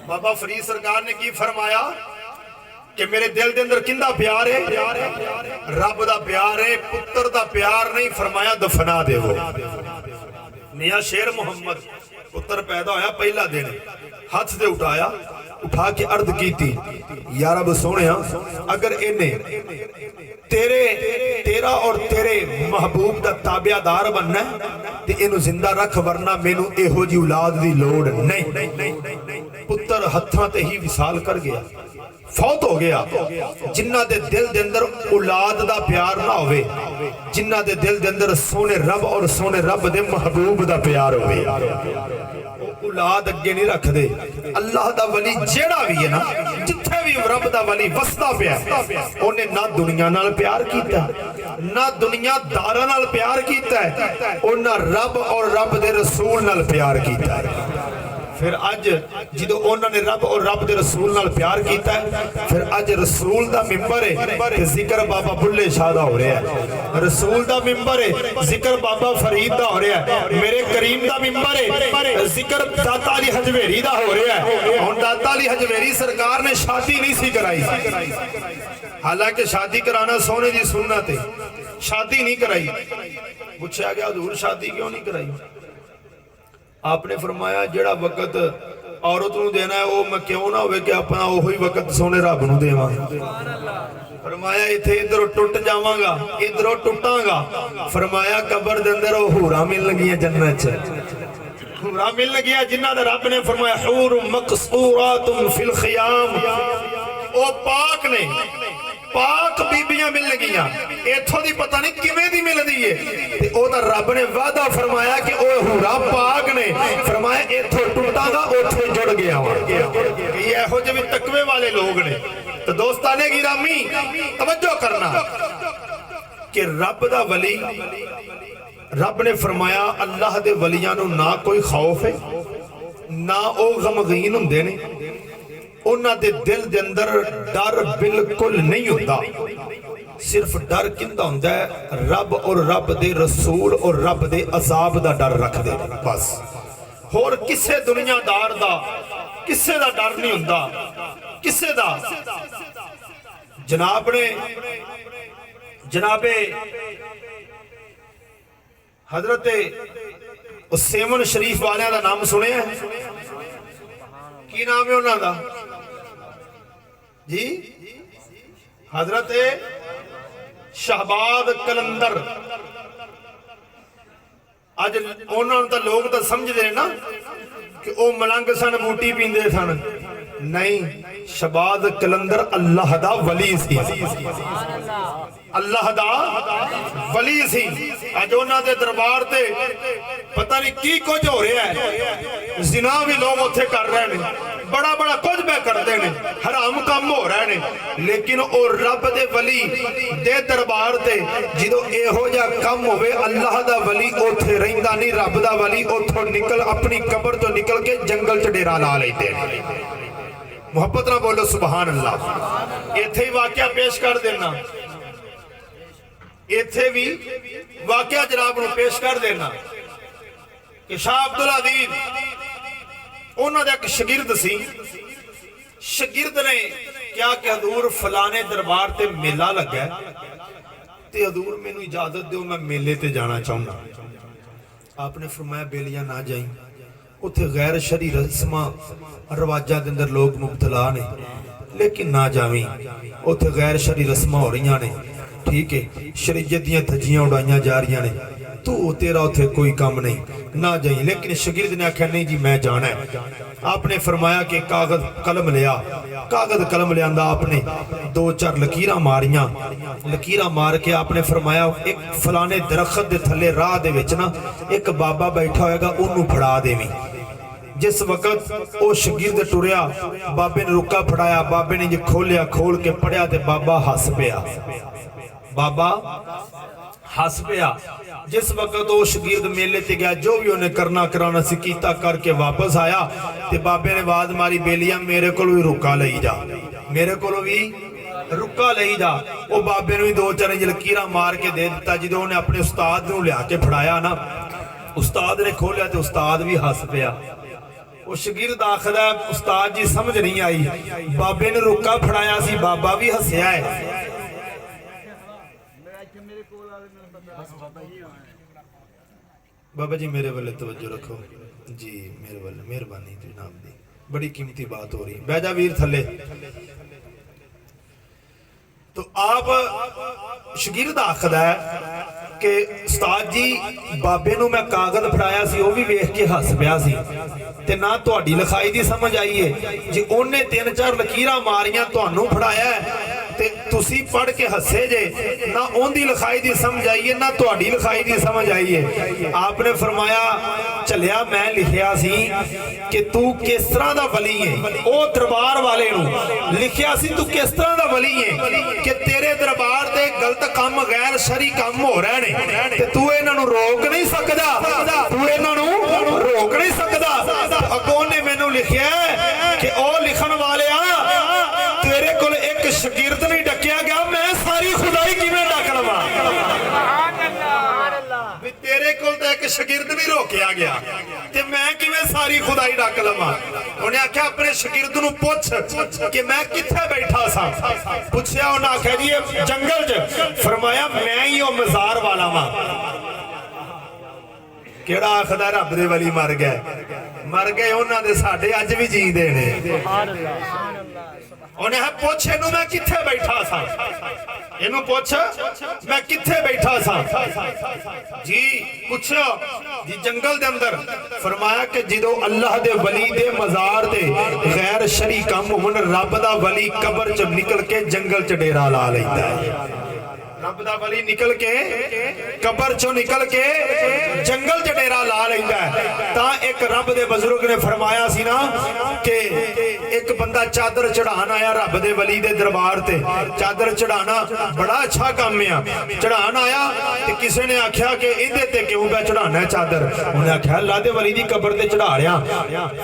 बाबा फरीद सरकार ने की फरमाया कि मेरे दिल के अंदर किंदा प्यार है, रब दा प्यार है, पुत्र दा प्यार नहीं। फरमाया दफना देवो। मियां शेर मोहम्मद पुत्र पैदा होया, पहला दिन हाथ से उठाया, उठा के अर्ज की या रब सोहणिया, अगर इन्हें तेरा और तेरे महबूब का ताबियादार बनना ते इनू जिंदा रख, वरना मैनू इहो जी औलाद दी लोड़ नहीं। पुत्र हत्थां ते ही विसाल कर गया, फौत हो गया। जिन्ना दे दिल दे अंदर औलाद दा प्यार ना होवे, जिन्ना दे दिल दे अंदर सोने रब और सोने रब दे महबूब दा प्यार होवे, औलाद अगे नहीं रखदे। अल्लाह दा वली जेड़ा भी है ना, जिथे भी रब दा वली वसदा पिया, ओने ना दुनिया नाल प्यार कीता, ना दुनियादारां नाल प्यार कीता है, ओना रब और रब दे रसूल नाल प्यार कीता है। फिर अज जो उन्होंने रब और रब दे रसूल नाल प्यार किया है, फिर अज रसूल दा मिंबर है, जिक्र बाबा बुल्ले शाह दा हो रहा है। रसूल दा मिंबर है, जिक्र बाबा फरीद दा हो रहा है। मेरे करीम दा मिंबर है, जिक्र दाता अली हजवेरी दा हो रहा है। हुण दाता अली हजवेरी सरकार ने शादी नहीं सी कराई, हालांकि शादी कराना सोने दी सुन्नत है, शादी नहीं कराई। पूछा गया हुजूर शादी क्यों नहीं कराई? आपने फरमाया जेड़ा वक्त औरत नूं देना है वो मैं क्यों ना होवे कि अपना ओही वक्त सोने रब नूं देवां। फरमाया इथे इधरों टुट जावांगा, इधरों टुटांगा। फरमाया कबर दे अंदर ओ हूरां मिलन गियां जन्नत च, हूरां मिलन गियां जिन्हां दा रब ने फरमाया हूर मकसूरातुन फिल खियाम। ओ पाक ने, पाक बीबियां मिल गईयां, इथों दी पता नहीं किवें दी मिलदी है, ते ओदा रब ने वादा फरमाया कि ओ हूरा पाक ने। फरमाया इथों टुटांगा ओथे जुड़ गया वा। ये इहो जिहे तकवे वाले लोग ने। तो दोस्ताने गिरामी तवज्जो करना कि रब दा वली, रब ने फरमाया अल्लाह दे वलियां नूं ना कोई खौफ है, ना ओ गमगीन हुंदे ने, उन्हां दे दिल दे अंदर डर बिल्कुल नहीं होता। सिर्फ डर किंदा हुंदा है, रब और रब दे रसूल और रब दे अजाब दा डर रखदे बस। होर किसे दुनियादार दा किसे दा डर नहीं हुंदा, किसे दा। जनाबे हजरत सेवन शरीफ वालियां दा नाम सुनिया? की नाम है उन्हां दा जी? हजरत शहबाद कलंदर। अज उन्होंने तो लोग तो समझते हैं ना कि वह मलंग सन, बूटी पींदे सन। नहीं, शहबाद कलंदर अल्लाह दा वली सी, अल्लाह दा वली सी। अज उन्हां दे दरबार ते पता नहीं की कुछ हो रहा है, जिना भी लोग उत्थे कर रहे हैं, बड़ा बड़ा कुछ भी करते हैं, हराम काम हो रहे हैं। लेकिन वो रब दे वली दे दरबार ते जो इहो जिहा कम होवे, अल्लाह दा वली उत्थे रहिंदा नहीं, रब दा वली उत्थों निकल अपनी कबर तो निकल के जंगल च डेरा ला लैंदे। मुहब्बत ना बोलो सुभान अल्लाह। इत्थे ही वाकया पेश कर देना, इत्थे भी वाकया जनाब नूं पेश कर देना कि शाह अब्दुल अजीज उन्होंने एक शगिर्द सी। शगिर्द ने क्या कि हजूर फलाने दरबार ते मेला लगा ते हजूर मैनू इजाजत दो, मैं मेले ते जाना चाहूँगा। आपने फरमाया बेलियां ना जाई, उत्थे गैर शरी रस्मां रवाजा दे अंदर लोग मुबतला ने, लेकिन ना जावी, उत्थे गैर शरी रस्मां हो रही ने, ठीक है, शरीयत दियां धज्जियां उड़ाइयां जा रही ने, तू तेरा उत्थे कोई काम नहीं, ना जाई। लेकिन शागिर्द ने आख्या नहीं जी मैं जाना है। आपने फरमाया कि कागज कलम लिया, कागज कलम लिया, आपने दो चार लकीरां मारियां, लकीरां मार के आपने फरमाया एक फलाने दरखत दे थले राह दे विच ना एक बाबा बैठा होएगा, उन्होंने फड़ा देवी। जिस वक्त वो शागिर्द टुरिया, बाबे ने रुका फड़ाया, बाबे ने जो खोलिया, खोल के पढ़िया तो बाबा हस पिया, बाबा हस पिया। जिस वक्त वो शागिर्द मेले ते गया, जो भी उन्हें करना कराना सी कीता करके वापस आया, तो बाबे ने आवाज मारी, बेलिया मेरे को भी रुका लई जा, मेरे को भी रुका लई जा। वो बाबे ने भी दो चार लकीरां मार के दे दिता। जो उन्हें अपने उस्ताद नूं लिया के फड़ाया ना, उस्ताद ने खोलिया तो उस्ताद भी हस पिया। वो शागिर्द आखदा उस्ताद जी समझ नहीं आई, बाबे ने रुका फड़ाया सी, बाबा भी हसया है। बाबा जी मेरे वाले तवज्जो रखो जी, मेरे वाले मेहरबानी जनाब दी, बड़ी कीमती बात हो रही। बैजा वीर थले। तो आप शागिर्द आखदा है कि उस्ताद जी बाबे नूं मैं कागज फड़ाया सी, वो भी वेख के हस पिया सी, ते ना तुहाडी लिखाई दी समझ आई है। जे उन्हें तीन चार लकीरां मारियां तुहानूं फड़ाया ते तुसी पढ़ के हसे जे, ना उनकी लिखाई दी समझ आई है, ना तुहाडी लिखाई दी समझ आई है। आपने फरमाया चलिया मैं लिखिया सी कि तू किस तरह दा वली है, ओ दरबार वाले नूं लिखिया सी तू किस तरह दा वली है कि तेरे दरबार ते गलत काम गैर शरी काम हो रहे ने, ते तू इन्हां नूं रोक नहीं सकदा, तू इन्हां नूं रोक नहीं सकदा। अगों ने मैनू लिखिया कि ओ लिखण वालिया तेरे कोल एक शागिर्द नहीं डकिया गया, मैं सारी खुदाई किवें डक लवां? तेरे कोल तो एक शागिर्द भी रोकिया गया ते मैं किवें सारी खुदाई डक लवां? उन्हें आख्या अपने शागिर्द नूं पुछ कि मैं कित्थे बैठा सा। पुछया, उन्हें आख्या जी जंगल च। फरमाया मैं ही ओ मज़ार वाला वां। केड़ा आखदा रब दे वली मर गए, मर गए उन्हां दे साडे अज भी जींदे ने। उन्हें पुछ इनू मैं कित्थे बैठा सा, इनू पुछ मैं कित्थे बैठा सा जी। पूछो जी जंगल दे अंदर। फरमाया कि जो अल्लाह दे वली दे मज़ार ते गैर शरी काम होण, रब दा वली कबर च निकल के जंगल च डेरा ला लैंदा है। रब दा वली निकल के कबर चो निकल के जंगल च डेरा ला लैंदा है। तां एक रब दे बुजुर्ग ने फरमाया सी ना कि एक बंदा चादर चढ़ान आया रब दे वली दे दरबार ते। चादर चढ़ाना बड़ा अच्छा काम है। चढ़ान आया ते किसी ने आख्या कि इहदे ते क्यों पै चढ़ाना है चादर? उन्हें आख्या अल्लाह दे वली दी कबर ते चढ़ा रहा।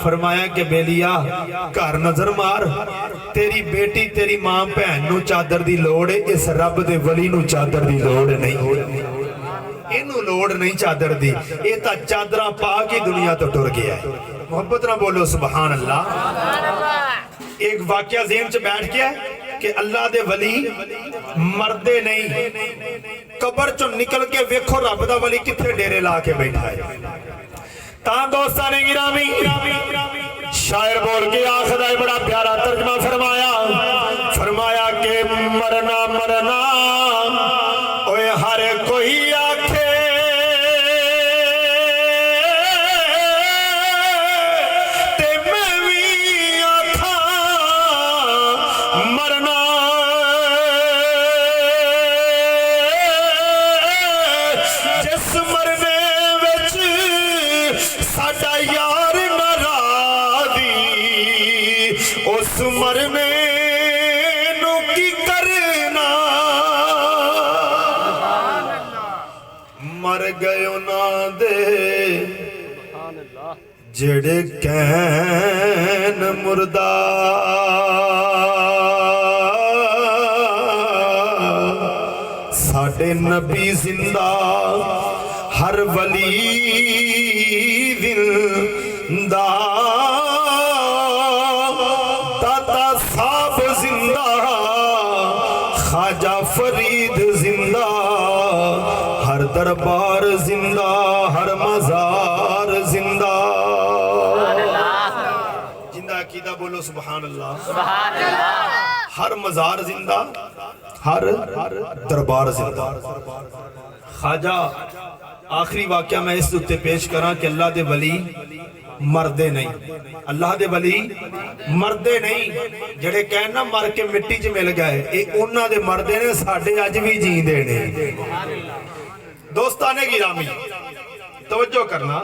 फरमाया कि बेलिया घर नजर मार, तेरी बेटी तेरी मां भैन नूं चादर दी लोड़ है, इस रब दे वली नूं चादर दी लोड़ नहीं, इनू लोड़ नहीं चादर दी। ये तो चादर पा के दुनिया तो टुर गया है। मोहब्बत ना बोलो सुभान अल्लाह। एक वाकया ज़हन च बैठ गया कि अल्लाह दे वली मरदे नहीं, कबर चो निकल के वेखो रब दा वली किथे डेरे ला के बैठा है। ता दोस्तां ने गिरामी शायर बोल के आखदा है, बड़ा प्यारा तर्जमा फरमाया, फरमाया के मरना मरना ओए हर कोई आखे, ते मैं भी आखा मरना। जिस मरने विच साडा यार नाराज़ी, उस मरने नूं की करना। मर गए उन्हां दे जेड़े कैन मुर्दा, साडे नबी जिंदा हर वली जिंदा, दाता साहब जिंदा, ख्वाजा फरीद जिंदा, हर दरबार जिंदा, हर मजार जिंदा। जिंदा अकीदा बोलो सुभान अल्लाह। हर मजार जिंदा, हर दरबार जिंदा। ख्वाजा आखिरी वाकया मैं इस उत्ते पेश करा कि अल्लाह दे वली मरदे नहीं, अल्लाह दे वली मरदे नहीं। जेड़े कहन ना मर के मिट्टी च मिल गए, ये उन्हां दे मरदे ने, साडे अज भी जींदे ने। दोस्ताने गिरामी तवज्जो करना,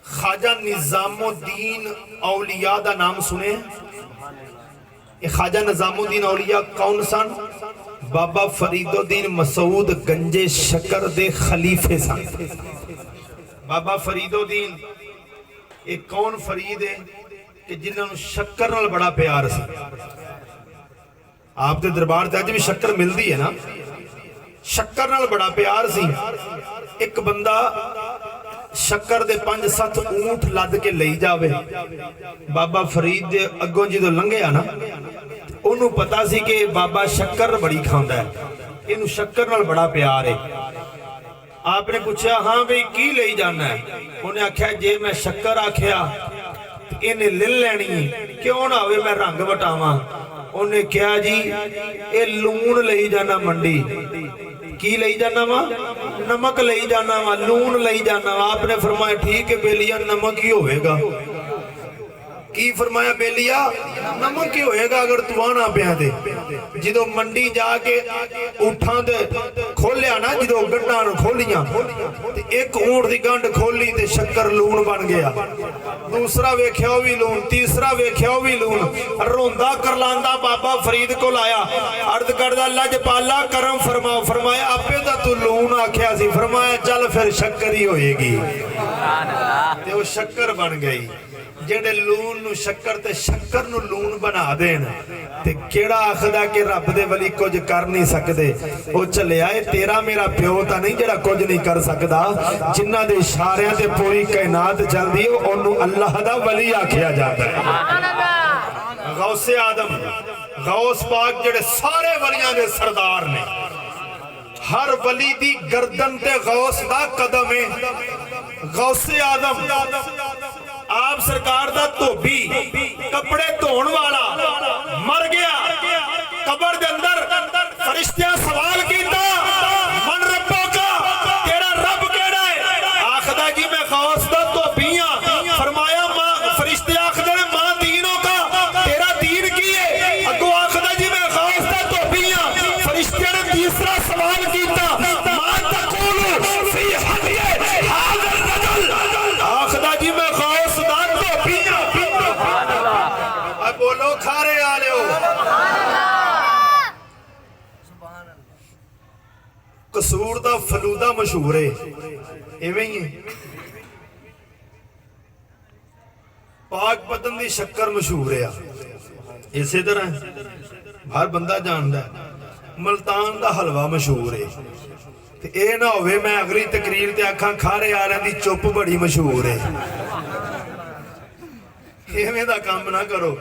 ख्वाजा निजामुद्दीन औलिया दा नाम सुने? ये ख्वाजा निजामुद्दीन औलिया कौन सन? बाबा फरीदुद्दीन मसूद गंजे शक्कर दे खलीफे सन। बाबा फरीदुद्दीन एक कौन फरीद है कि जिन्होंने शक्कर नाल बड़ा प्यार सी। आप दे दरबार ते अज भी शक्कर मिलती है ना, शक्कर नाल बड़ा प्यार सी। एक बंदा शक्कर दे 5-7 ऊंट लद के ले जावे, बाबा फरीद दे अगों जो लंघिया ना, ओनू पता सी कि बाबा शक्कर बड़ी खांदा है, इनू शक्कर नाल बड़ा प्यार है। आपने पूछा हाँ भाई की ले जाना है? उन्हें आख्या जे मैं शक्कर आख्या इन्हें ले लैनी है, क्यों ना होवे मैं रंग वटावा। उन्हें कहा जी ये लून ले जाना मंडी। की ले जाना वा? नमक ले जाना वा, लून ले जाना वा। आपने फरमाया ठीक है बेलिया, नमक ही होएगा। की फरमाया बेलिया? नमक ही होएगा अगर तू आना पिया दे। जो मंडी जाके ऊठां दे खोलिया ना, जो गंढां खोलियां, एक ऊंट की गंढ खोली ते शक्कर लून बन गया। दूसरा वेख्या वो भी लून, तीसरा वेख्या वो भी लून। रोंदा करलांदा बाबा फरीद को आया, अर्ज करदा लजपाला करम फरमाओ। फरमाया आपे तो तू लून आख्या सी। फरमाया चल फिर शक्कर ही होएगी, ते वो शक्कर बन गई। जेड़े लून नू शक्कर ते शक्कर नू लून बना देन, ते केड़ा आखदा कि रब दे वली कुछ कर नहीं सकदे। ओ चलिया तेरा मेरा प्यो तां नहीं जेड़ा कुछ नहीं कर सकदा। जिन्हां दे इशारियां ते पूरी कायनात चलदी है, ओनू अल्लाह दा वली आखिया जाता है। गौसे आदम, गौस पाक जेड़े सारे वलियां दे सरदार ने, हर वली दी गर्दन ते गौस दा कदम है। गौसे आदम आप सरकार दा धोबी, कपड़े धोण वाला मर गया, कब्र दे अंदर फरिश्तियां सवाल कीता मन रब्बो का, तेरा रब केड़ा है? आखदा जी मैं गौस दा धोबी हां। फरमाया मां, फरिश्ते आखदे ने मां दीनों का, तेरा दीन की है? अगो आखदा जी मैं गौस दा धोबी हां। फरिश्तियां ने तीसरा सवाल कीता मां तकूलु फी हदिये हाज़िल रजुल। आखदा जी मैं बोलो खारे आले हो। कसूर दा फलूदा मशहूर है, इवें ही है। पाक पतन दी शक्कर मशहूर है, इसे तरह हर बंदा जानता है। मुल्तान दा हलवा मशहूर है। ते ए ना होवे मैं अगली तकरीर ते आखां खारे आलियां दी चुप बड़ी मशहूर है। इवें दा काम ना करो।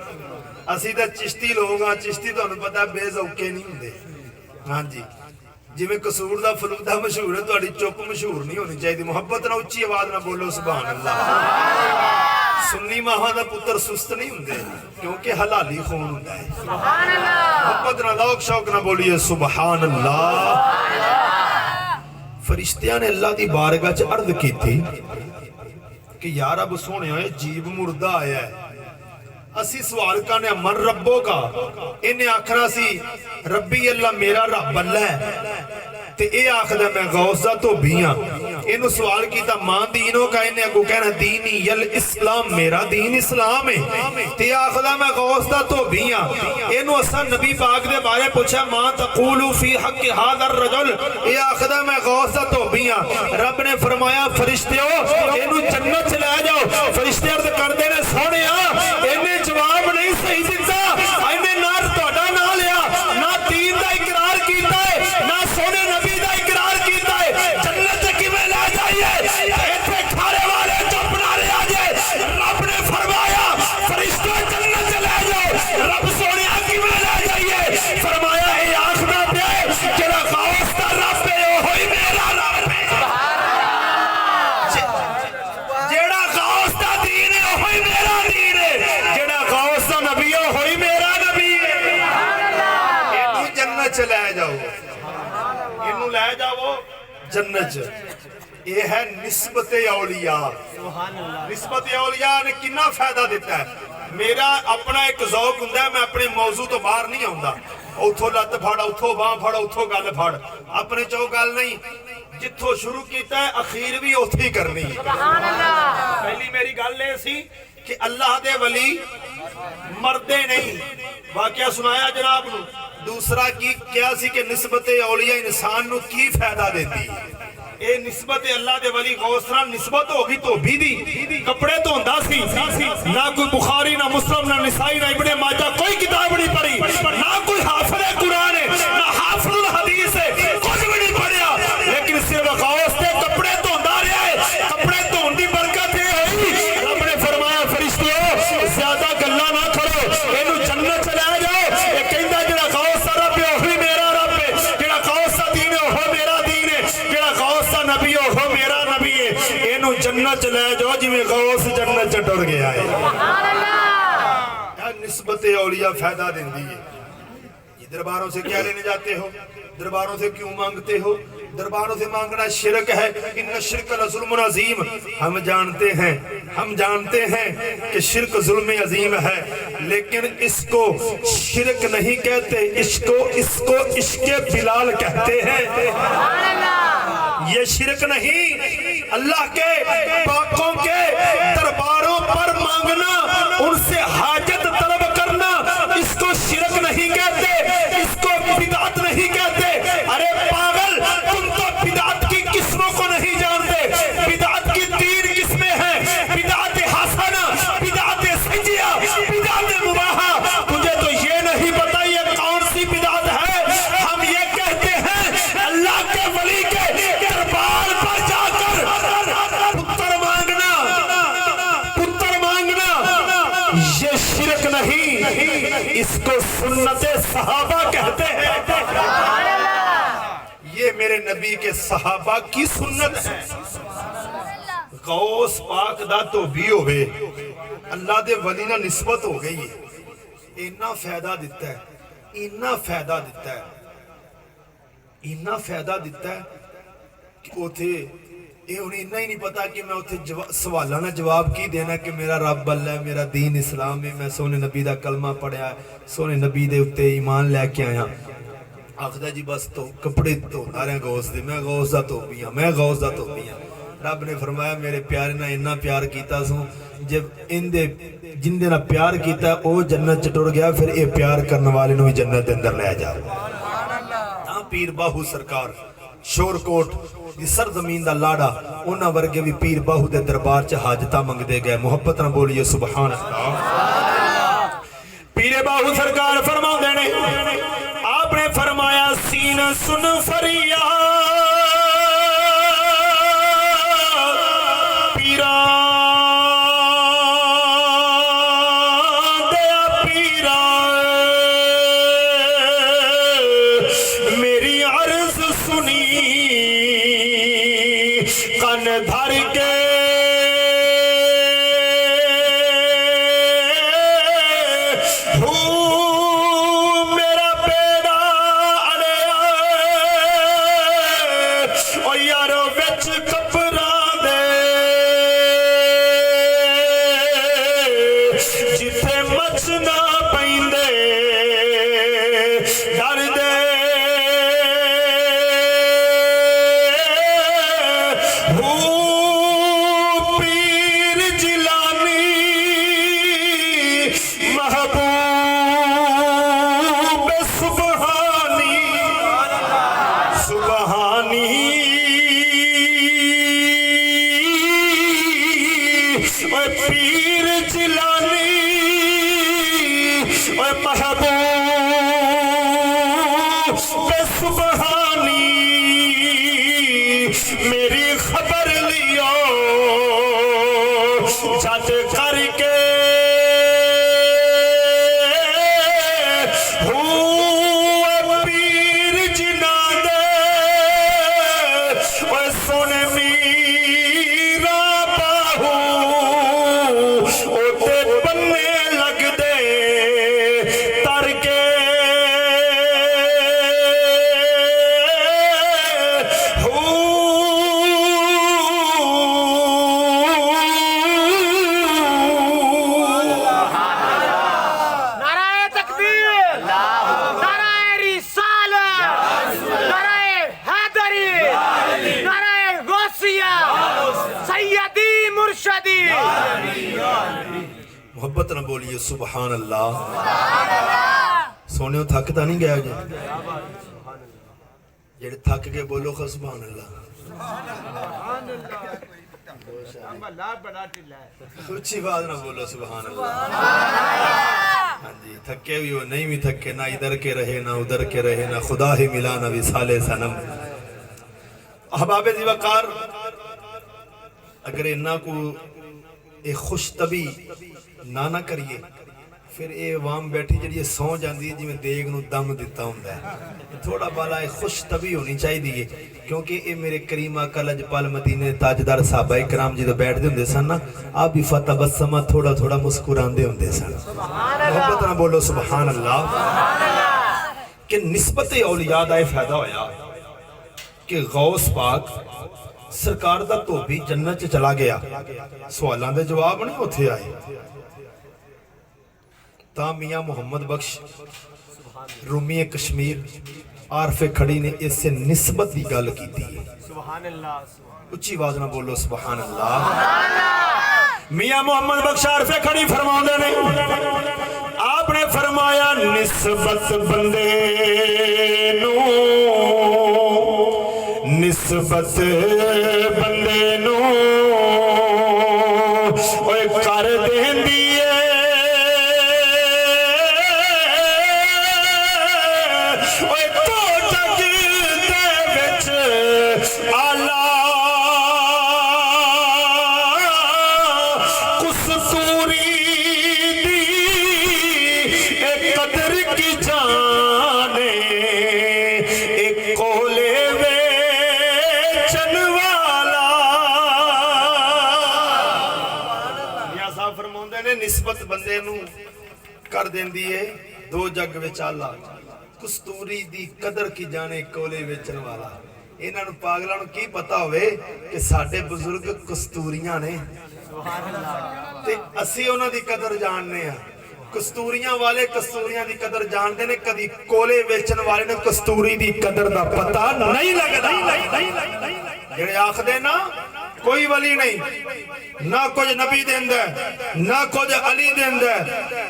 असी तो चिश्ती लोग हाँ, चिश्ती तुहानू पता बेजौके नहीं होंदे। हाँ जी, जिवें कसूर दा फलूदा मशहूर है, तुहाडी चुप मशहूर नहीं होनी चाहिए। मुहब्बत ना उच्ची आवाज ना बोलो सुभान अल्लाह। सुन्नी माहां दा पुत्र सुस्त नहीं हुंदे, क्योंकि हलाली खून हुंदा है। मुहब्बत ना लौक शौक ना बोलिए सुभान अल्लाह। फरिश्तियां ने अल्लाह दी बारगाह च अर्ज की थी कि यार अब सोहणिया जीव मुर्दा आया है। असी सवाल करने मन रब्बो का, इन्हें आखना सी रब्बी अल्लाह मेरा रब अल्लाह है, ते ए आखदा मैं गौस दा धोबी हां। इन्हू सवाल कीता मां दीनों का, इन्हें अगू कहना दीनी यल इस्लाम, मेरा दीन इस्लाम है। ते आखदा मैं गौस दा धोबी हां। इन्हू असा नबी पाक दे बारे पूछा मां तकूलु फी हक हादर रजुल, ए आखदा मैं गौस दा धोबी हां। रब ने फरमाया फरिश्तियो इन्हू जन्नत च ले जाओ। फरिश्ते अर्ज करदे ने सोहणिया इन्हें जवाब नहीं सही दिता, इन्हें ना तुहाडा नाम लिया, ना दीन दा इकरार कीता है, ना सोने नबी दा इकरार कीता है। जन्नत किवें ले जाइए? इत्थे खारे वाले चुप ना रह जाए। रब ने फरमाया फरिश्ते जन्नत च ले जाओ। रब सोनिया किवें ले जाइए? फरमाया ए आखदा पिया जेड़ा गौस दा रब है ओही मेरा रब है। जन्नत च। ये है निस्बत औलिया। निस्बत औलिया ने कितना फायदा दिता है। मेरा अपना एक ज़ौक हुंदा है, मैं अपने मौजू तो बाहर नहीं आउंदा। उथों लत्त फड़, उथों बांह फड़, उथों गल फड़, अपने चो गल नहीं। जिथों शुरू किया है अखीर भी उत्थे ही करनी है। पहली मेरी गल ये सी कि अल्लाह दे वली मरदे नहीं, वाकया सुनाया जनाब नूं। दूसरा की क्या सी कि निस्बत औलिया इंसान नूं की फायदा देती है। ये निस्बत अल्लाह दे वली गौस नाल निस्बत हो गई धोबी दी। कपड़े धोंदा सी, ना कोई बुखारी ना मुस्लिम ना निसाई ना इब्ने माजा कोई किताब नहीं पढ़ी, ना कोई हाफिज़ कुरान है ना हाफिज़ुल हदीस है, कुछ भी नहीं पढ़िया, लेकिन सिर्फ गौस दे कपड़े धोंदा रहा है। कपड़े धोन दी बरकत ये होई, रब ने फरमाया फरिश्तों ज्यादा गल्ला ना करो, इहनू जन्नत च ले जाओ। ये कहंदा जेड़ा गौस दा रब है ओही मेरा रब है, जेड़ा गौस दा दीन है ओह मेरा दीन है, जेड़ा गौस दा नबी है ओह मेरा नबी है। इहनू जन्नत च ले जाओ जिवें गौस जन्नत च टुर गया है। सुभान अल्लाह। निस्बत औलिया फायदा देती है। दरबारों से क्या लेने जाते हो, दरबारों से क्यों मांगते हो? दरबारों से मांगना शिरक है। इन्न शिरक लज़ुल्मुन अज़ीम। हम जानते हैं कि शिरक जुल्म अजीम है, लेकिन इसको शिरक नहीं कहते, इसको इश्क़े बिलाल कहते हैं। ये शिरक नहीं, अल्लाह के पाकों के दरबारों पर मांगना, उनसे हाजत तलब करना, इसको शिरक नहीं कहते, इसको बिदअत नहीं कहते। अरे पागल, तुम तो बिदअत की किस्मों को नहीं जानते। बिदअत की तीन किस्में हैं, बिदअत हसना, बिदअत सज्जिया, बिदअत मुबाहा। तुझे तो ये नहीं पता ये कौन सी बिदअत है। हम ये कहते हैं अल्लाह के वली के दरबार पर जाकर पुत्र मांगना, ये शिरक नहीं, इसको सुन्नते सहाबा कहते हैं। ये मेरे नबी के सहाबा की सुन्नत है। गौस पाक दा धोबी होवे, अल्लाह दे वली नाल निस्बत हो गई है। इन्ना फायदा दिता है, इन्ना फायदा दिता है, इन्ना फायदा दिता है कि उथे ये उन्हें इन्ना ही नहीं पता कि मैं उथे सवालों का जवाब की देना कि मेरा रब अल्लाह है, मेरा दीन इस्लाम है, मैं सोने नबी का कलमा पढ़िया, सोने नबी के उत्ते ईमान लैके आया। आखदा जी बस तो कपड़े धोंदा रहा गौस दे, मैं गौस दा धोबी हाँ, मैं गौस दा धोबी हाँ। रब ने फरमाया मेरे प्यारे ना इन्ना प्यार किया सू, जब इनदे जिंदे ना प्यार किया वो जन्नत च टुर गया, फिर ये प्यार करने वाले भी जन्नत के अंदर ले जाओ। पीर बाहू सरकार शोरकोट दी सरजमीन दा लाड़ा, उन्हां वर्गे भी पीर बाहू दे दरबार च हाजता मंगदे गए। मुहब्बत नाल बोलिए सुभान अल्लाह। पीर बाहू सरकार फरमाउंदे ने, आपने फरमाया सीना सुन फरिया पीरा दया पीरा, मेरी अर्ज सुनी कन धर के, मेरा बेड़ा अड़े ओ यारो बिच कपरा दे, जिथे मचना पैंदे डर दे, पीर जिलानी महबूब सुबहानी सुबहानी, ओए पीर जिलानी ओए महबूब सुबहानी, मेरी खबर लियो जद करके, पीर जिना दे ओए सोने मीरा बाहू, ओते बन्ने लग दे तर के, बख्शा दी। मोहब्बत न बोलिए सुभान अल्लाह। सोने थक तो नहीं गया जेड़े थक के बोलो खा सुभान अल्लाह। ऊंची बात ना बोलो सुभान अल्लाह। हाँ जी, थके भी हो नहीं भी थके, ना इधर के रहे ना उधर के रहे, ना खुदा ही मिला ना विसाले सनम। अहबाब ज़िवाकार, अगर इन्ना को एक खुश तबी ना करिए फिर ये अवाम बैठी जी सौ जाती है जिमें देग नूं दम दिता होंदा है। थोड़ा बाला खुश तभी होनी चाहिए क्योंकि ये मेरे करीम आका लजपाल मदीने ताजदार साहबा इकराम जो बैठते होंगे सन ना, आप भी फतबस्समा थोड़ा थोड़ा मुस्कुराते होंगे सन। मोहब्बत ना बोलो सुभान अल्लाह। कि निस्बत औलिया दा फायदा होया कि गौस पाक सरकार दा धोबी जन्नत च चला गया, सवालों के जवाब नहीं उत्थे आए। ता मियां मोहम्मद बख्श रूमी कश्मीर आरफे खड़ी ने इससे निस्बत की गल की। उच्ची आवाज ना बोलो सुभान अल्लाह। मियां मोहम्मद बख्श आरफे खड़ी फरमाते ने, आपने फरमाया निस्बत बंदे नू, निस्बत बंदे नू ओए कर देंदी निस्बत बंदे नू कर देंदी है दो जग विच आला। कस्तूरी दी कदर की जाने कोले वेचण वाला। इन्हां नू पागलां नू की पता होवे कि साडे बुजुर्ग कस्तूरियां ने ते असीं उन्हां दी कदर जानने आ। कस्तूरियां वाले कस्तूरियां दी कदर जानते ने, कदी कोले वेचण वाले ने कस्तूरी दी कदर दा पता नहीं लगदा। जेड़े आखदे ना कोई वली नहीं, ना कुछ नबी देंदा, ना कुछ अली देंदा,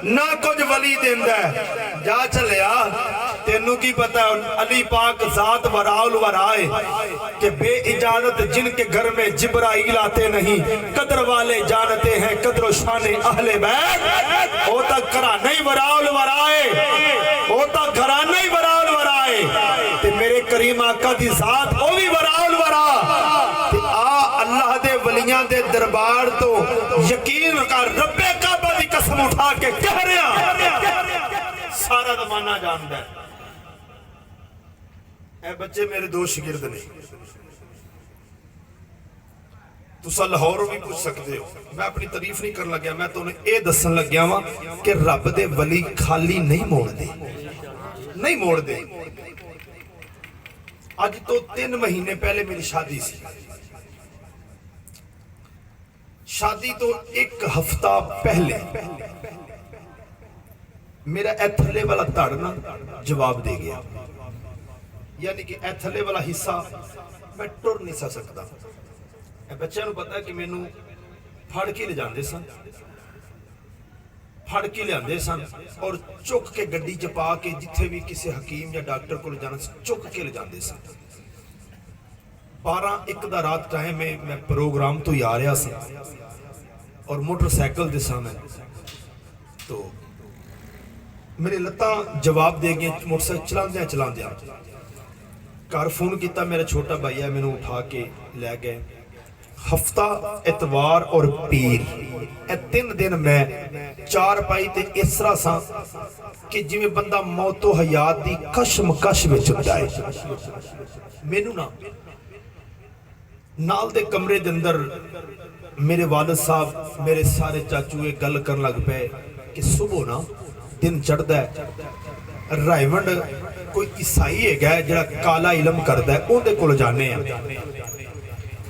ना कुछ वली देंदा। जा चलिया तेनू की पता अली पाक जात वराउल वराए कि बे इजाजत जिनके घर में जिब्राइल आते नहीं, कदर वाले जानते हैं कदर शान अहले बैत। वो तक करा नहीं वराउल वराए, वो तक करा नहीं वराउल वराए ते मेरे करीम आका दी जात वो भी वराउल वरा। अल्लाह दे वलियां दे दरबार तो यकीन कर, रब्बे काबा दी कसम उठा के कह रहा सारा जमाना जानदा है। ए बच्चे मेरे दो शागिर्द ने, तुसा लाहौर भी पूछ सकते हो। मैं अपनी तारीफ नहीं कर लग्या, मैं तुम्हें ये दसन लग्या वा कि रब दे वली खाली नहीं मोड़दे, नहीं मोड़दे। अज तो 3 महीने पहले मेरी शादी सी। शादी तो 1 हफ्ता पहले मेरा ए थले वाला धड़ ना जवाब दे गया, यानी कि ए थले वाला हिस्सा मैं टुर नहीं सा सकता। बच्चों को पता है कि मैनू फड़ के ले जाते सन, फड़ के लिया सन और चुक के गड्डी च पा के जिथे भी किसी हकीम या डॉक्टर को जाना चुक के ले जाते सन। 12-1 दा रात टाइम में मैं प्रोग्राम तो ही आ रहा सा और मोटरसाइकिल दे सामने तो मेरी लत्तां जवाब दे गई। मोटरसाइकिल चलांदे चलांदे घर फोन किया, मेरा छोटा भाई है, मैनू उठा के लै गए। हफ्ता इतवार और पीर ए 3 दिन मैं 4 पाई ते इस तरह सा कि जिवें बंदा मौतो हयात दी कशमकश विच हुंदा है। मैनू ना नाल दे कमरे दे अंदर मेरे वालिद साहब मेरे सारे चाचू ये गल करन लग पे कि सुबह ना दिन चढ़दा है, रायवंड कोई ईसाई है जिहड़ा काला इलम करदा है, उहदे कोल जाने आ।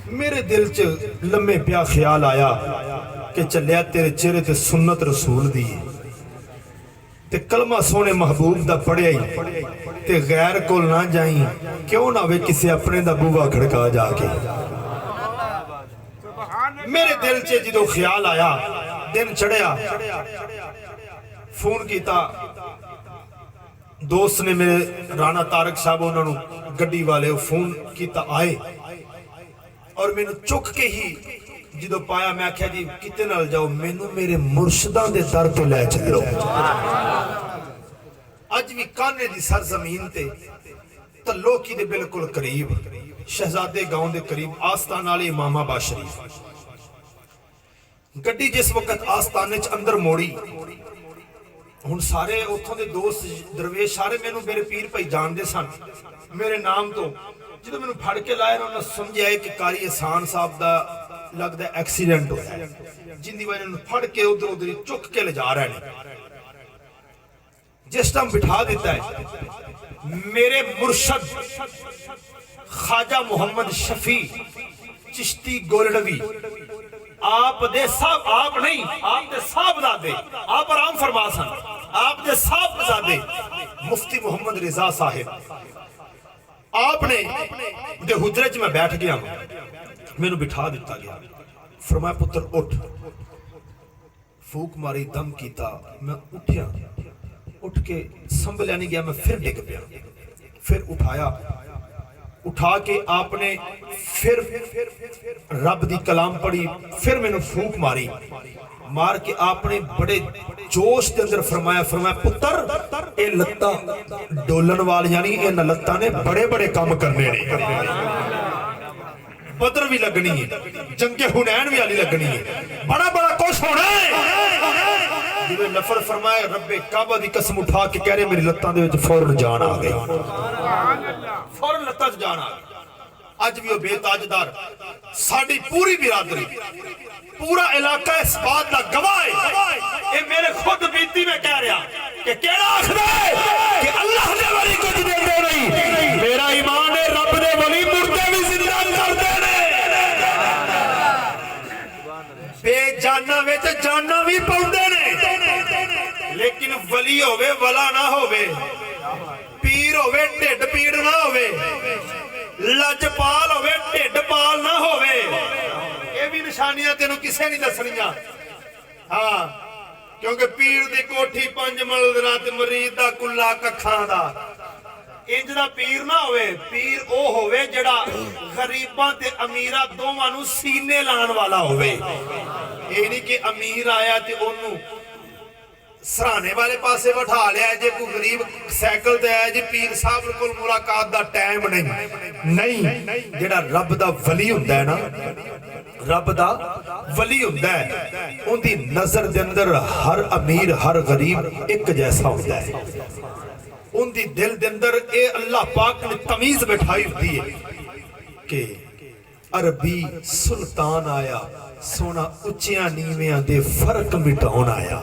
मेरे दिल च लम्मे पिया ख्याल आया कि चलिया तेरे चेहरे ते सुन्नत रसूल दी ते कलमा सोने महबूब दा पढ़िया ही ते गैर कोल ना जाई, क्यों ना वे किसी अपने दा बूहा खड़का जाके। मेरे दिल च जो ख्याल आया, दिन चढ़िया, फोन किया दोस्त ने मेरे राणा तारक साहब, उन्होंने गड्डी वाले फोन किया आए और मैनू चुक के ही जो पाया मैं आख्या जी किते नाल जाओ, मैनू मेरे मुर्शदां दे दर तो लै चलो। अज भी काने दी सरजमीन ते तलोकी दे बिल्कुल करीब शहजादे गांव दे करीब आस्ताना वाले इमामाबाद शरीफ, गड्डी जिस वक्त आस्ताने च अंदर मोड़ी, हुण सारे उत्थों दे दोस्त दरवेश सारे मैनू मेरे पीर भाई जानते सन मेरे नाम तो। जो मैनू फड़ के लाया उन्होंने समझाया कि कारी एहसान साहब का लगता एक्सीडेंट होया, जिंदी वजह फड़ के उधर उधर चुक के ले जा रहे हैं। जिस टाइम बिठा दिता है मेरे मुर्शद ख्वाजा मोहम्मद शफी चिश्ती गोलडवी, आप दे साहब, आप नहीं आप दे साहबजादे, आप आराम फरमा सन, आप दे साहबजादे मुफ्ती मोहम्मद रिजा साहिब, आपने दे हुजरे च मैं बैठ गया, मैनू बिठा दिता गया, फरमाया पुत्र उठ, फूक मारी, दम कीता, मैं उठया, उठ के संभलिया नहीं गया, मैं फिर डिग पिया, फिर उठाया, उठा के आपने फिर रब दी कलाम पढ़ी, फिर मैनू फूक मारी, मार के आपने बड़े जोश के अंदर फरमाया, फरमाया पुत्र ये लत्तां डोलन वालियां नहीं, इन लत्तां ने बड़े बड़े काम करने ने, बदर भी लगनी है, जंगे हुनैन भी आली लगनी है, बड़ा बड़ा कुछ होना है। जिन्हें नफर फरमाया रब्बे काबा दी कसम उठा के कह रहे मेरी लत्तां दे विच फौरन जान आ गई, फौरन लत्तां च जान आ गई। अज भी वो बेताजदार साडी पूरी बिरादरी, पूरा इलाका इस बात का गवाह है, ये मेरे खुद बीती में कह रहा कि केड़ा आखदा है कि अल्लाह दे वली कुछ देंदे नहीं, मेरा ईमान है रब दे वली मुर्दे भी जिंदा करदे ने, बेजाना विच जाना भी पाउंदे ने, लेकिन वली होवे वला ना होवे, पीर होवे ढिड पीड़ ना होवे, लजपाल होवे ढिड पाल ना होवे, ये भी निशानियां तेनों किसे नहीं दसनियां। हाँ, क्योंकि पीर दी कोठी पंज मलदरा ते मरीद दा कुल्ला कखां दा, इंज दा पीर ना होवे, पीर ओ होवे जड़ा गरीबां ते अमीरां दोवां नूं सीने लाण वाला होवे। ये नहीं कि अमीर आया ते ओनू सराने वाले पासे बैठा लिया, जे कोई गरीब साइकिल ते आया जी पीर साहब कोल मुलाकात दा टाइम नहीं, जेड़ा रब दा वली हुंदा है ना, रब दा वली हुंदा है, उनदी नजर दे अंदर हर अमीर हर गरीब एक जैसा हुंदा है, उनदी दिल दे अंदर ए अल्लाह पाक ने तमीज बैठाई हुंदी है कि अरबी सुल्तान आया, सोना उच्चियां नीवियां दे फर्क मिटाउण आया।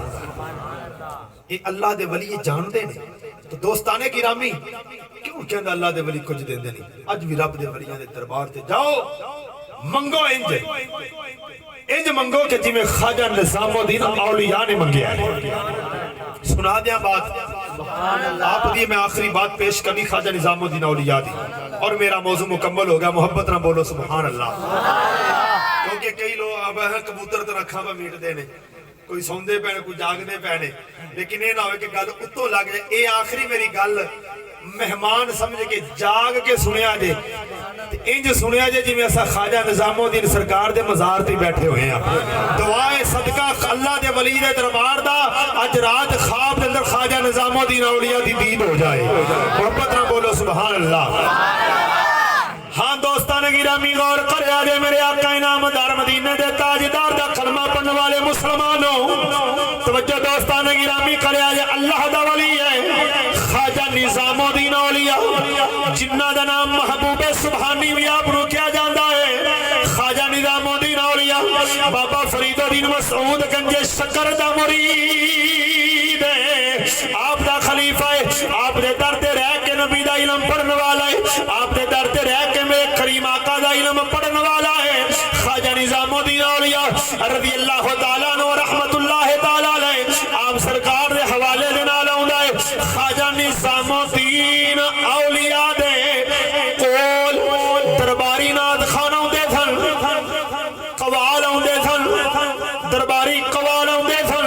ये अल्लाह दे वली जानते ने, तो दोस्ताने गिरामी क्यों कहंदा अल्लाह दे वली कुछ देंदे नहीं। अज भी रब दे वलियां दे दरबार ते जाओ, मंगो इंज मंगो कि जिवें ख्वाजा निजामुद्दीन औलिया ने मंगया है। सुना दिया बात आप दी, मैं आखिरी बात पेश करनी ख्वाजा निजामुद्दीन औलिया दी, और मेरा मौजू मुकम्मल हो गया। मोहब्बत ना बोलो सुभान अल्लाह, क्योंकि कई लोग अब कबूतर तो अखां पर मीटदे ने, कोई सौंदे पैने कोई जागदे पैने, लेकिन ये ना हो कि गल उत्तों लग जाए। ये आखिरी मेरी गल मेहमान समझ के जाग के सुनिया जे, इंज सुनिया जे जिवें असां ख्वाजा निजामुद्दीन सरकार दे मज़ार ते बैठे हुए हैं। दुआए सदका अल्लाह दे वली दे दरबार दा अज रात ख्वाब दे अंदर ख्वाजा निजामुद्दीन औलिया दी दीद हो जाए। मोहब्बत ना बोलो सुभान अल्लाह। हाँ दोस्तान गिरामी गौर कर जे मेरे आका इनामदार मदीने दे ताजदार दा कलमा पढ़ने वाले मुसलमानों, तवज्जो दोस्तान गिरामी कर जे अल्लाह दा वली है ख्वाजा निजामुद्दीन औलिया, जिन्ना दा नाम महबूबे सुभानी भी आप किया जाता है। ख्वाजा निजामुद्दीन औलिया बाबा फरीदुद्दीन मसऊद गंजे शक्कर दा मुरीद है, आप दा खलीफा है, आप दे दर ते रह के नबी दा इल्म पढ़ने वाला है, आप दे दर ते रह के मेरे करीम आका दा इल्म पढ़ने वाला है। ख्वाजा निजामुद्दीन औलिया रज़ी अल्लाह तआला अन्हु रहमतुल्लाह तआला अलैह आप सरकार दे हवाले दे नाल आउंदा है। ख्वाजा निजामुद्दीन औलिया दे कोल दरबारी नाद खाना आउंदे सन, कवाल आउंदे दरबारी कवाल आउंदे सन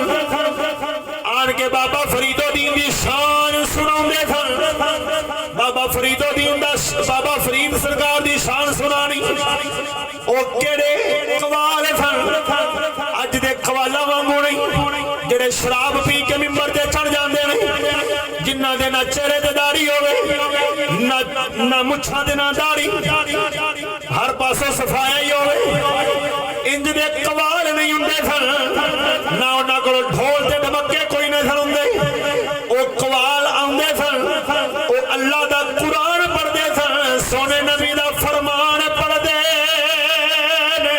आन के बाबा फरीदुद्दीन दी शान सुनाउंदे सन। बाबा फरीदुद्दीन दा बाबा फरीद सरकार दी शान सुनानी ओ केड़े कवाल सन अज दे कवाला वांगू नहीं जेड़े शराब पी के मिंबर ते चढ़ जांदे ने जिन्ना दे ना चेहरे ते दाढ़ी होवे ना मुछां ते ना दाढ़ी हर पासों सफाया ही होवे इंज दे कवाल नहीं हुंदे सन ना उन्हां कोल ढोल ते डमके कोई नहीं सन हुंदे ओ कवाल आउंदे सन ओ अल्लाह दा कुरान पढ़दे सन सोने नबी दा फरमान पढ़दे ने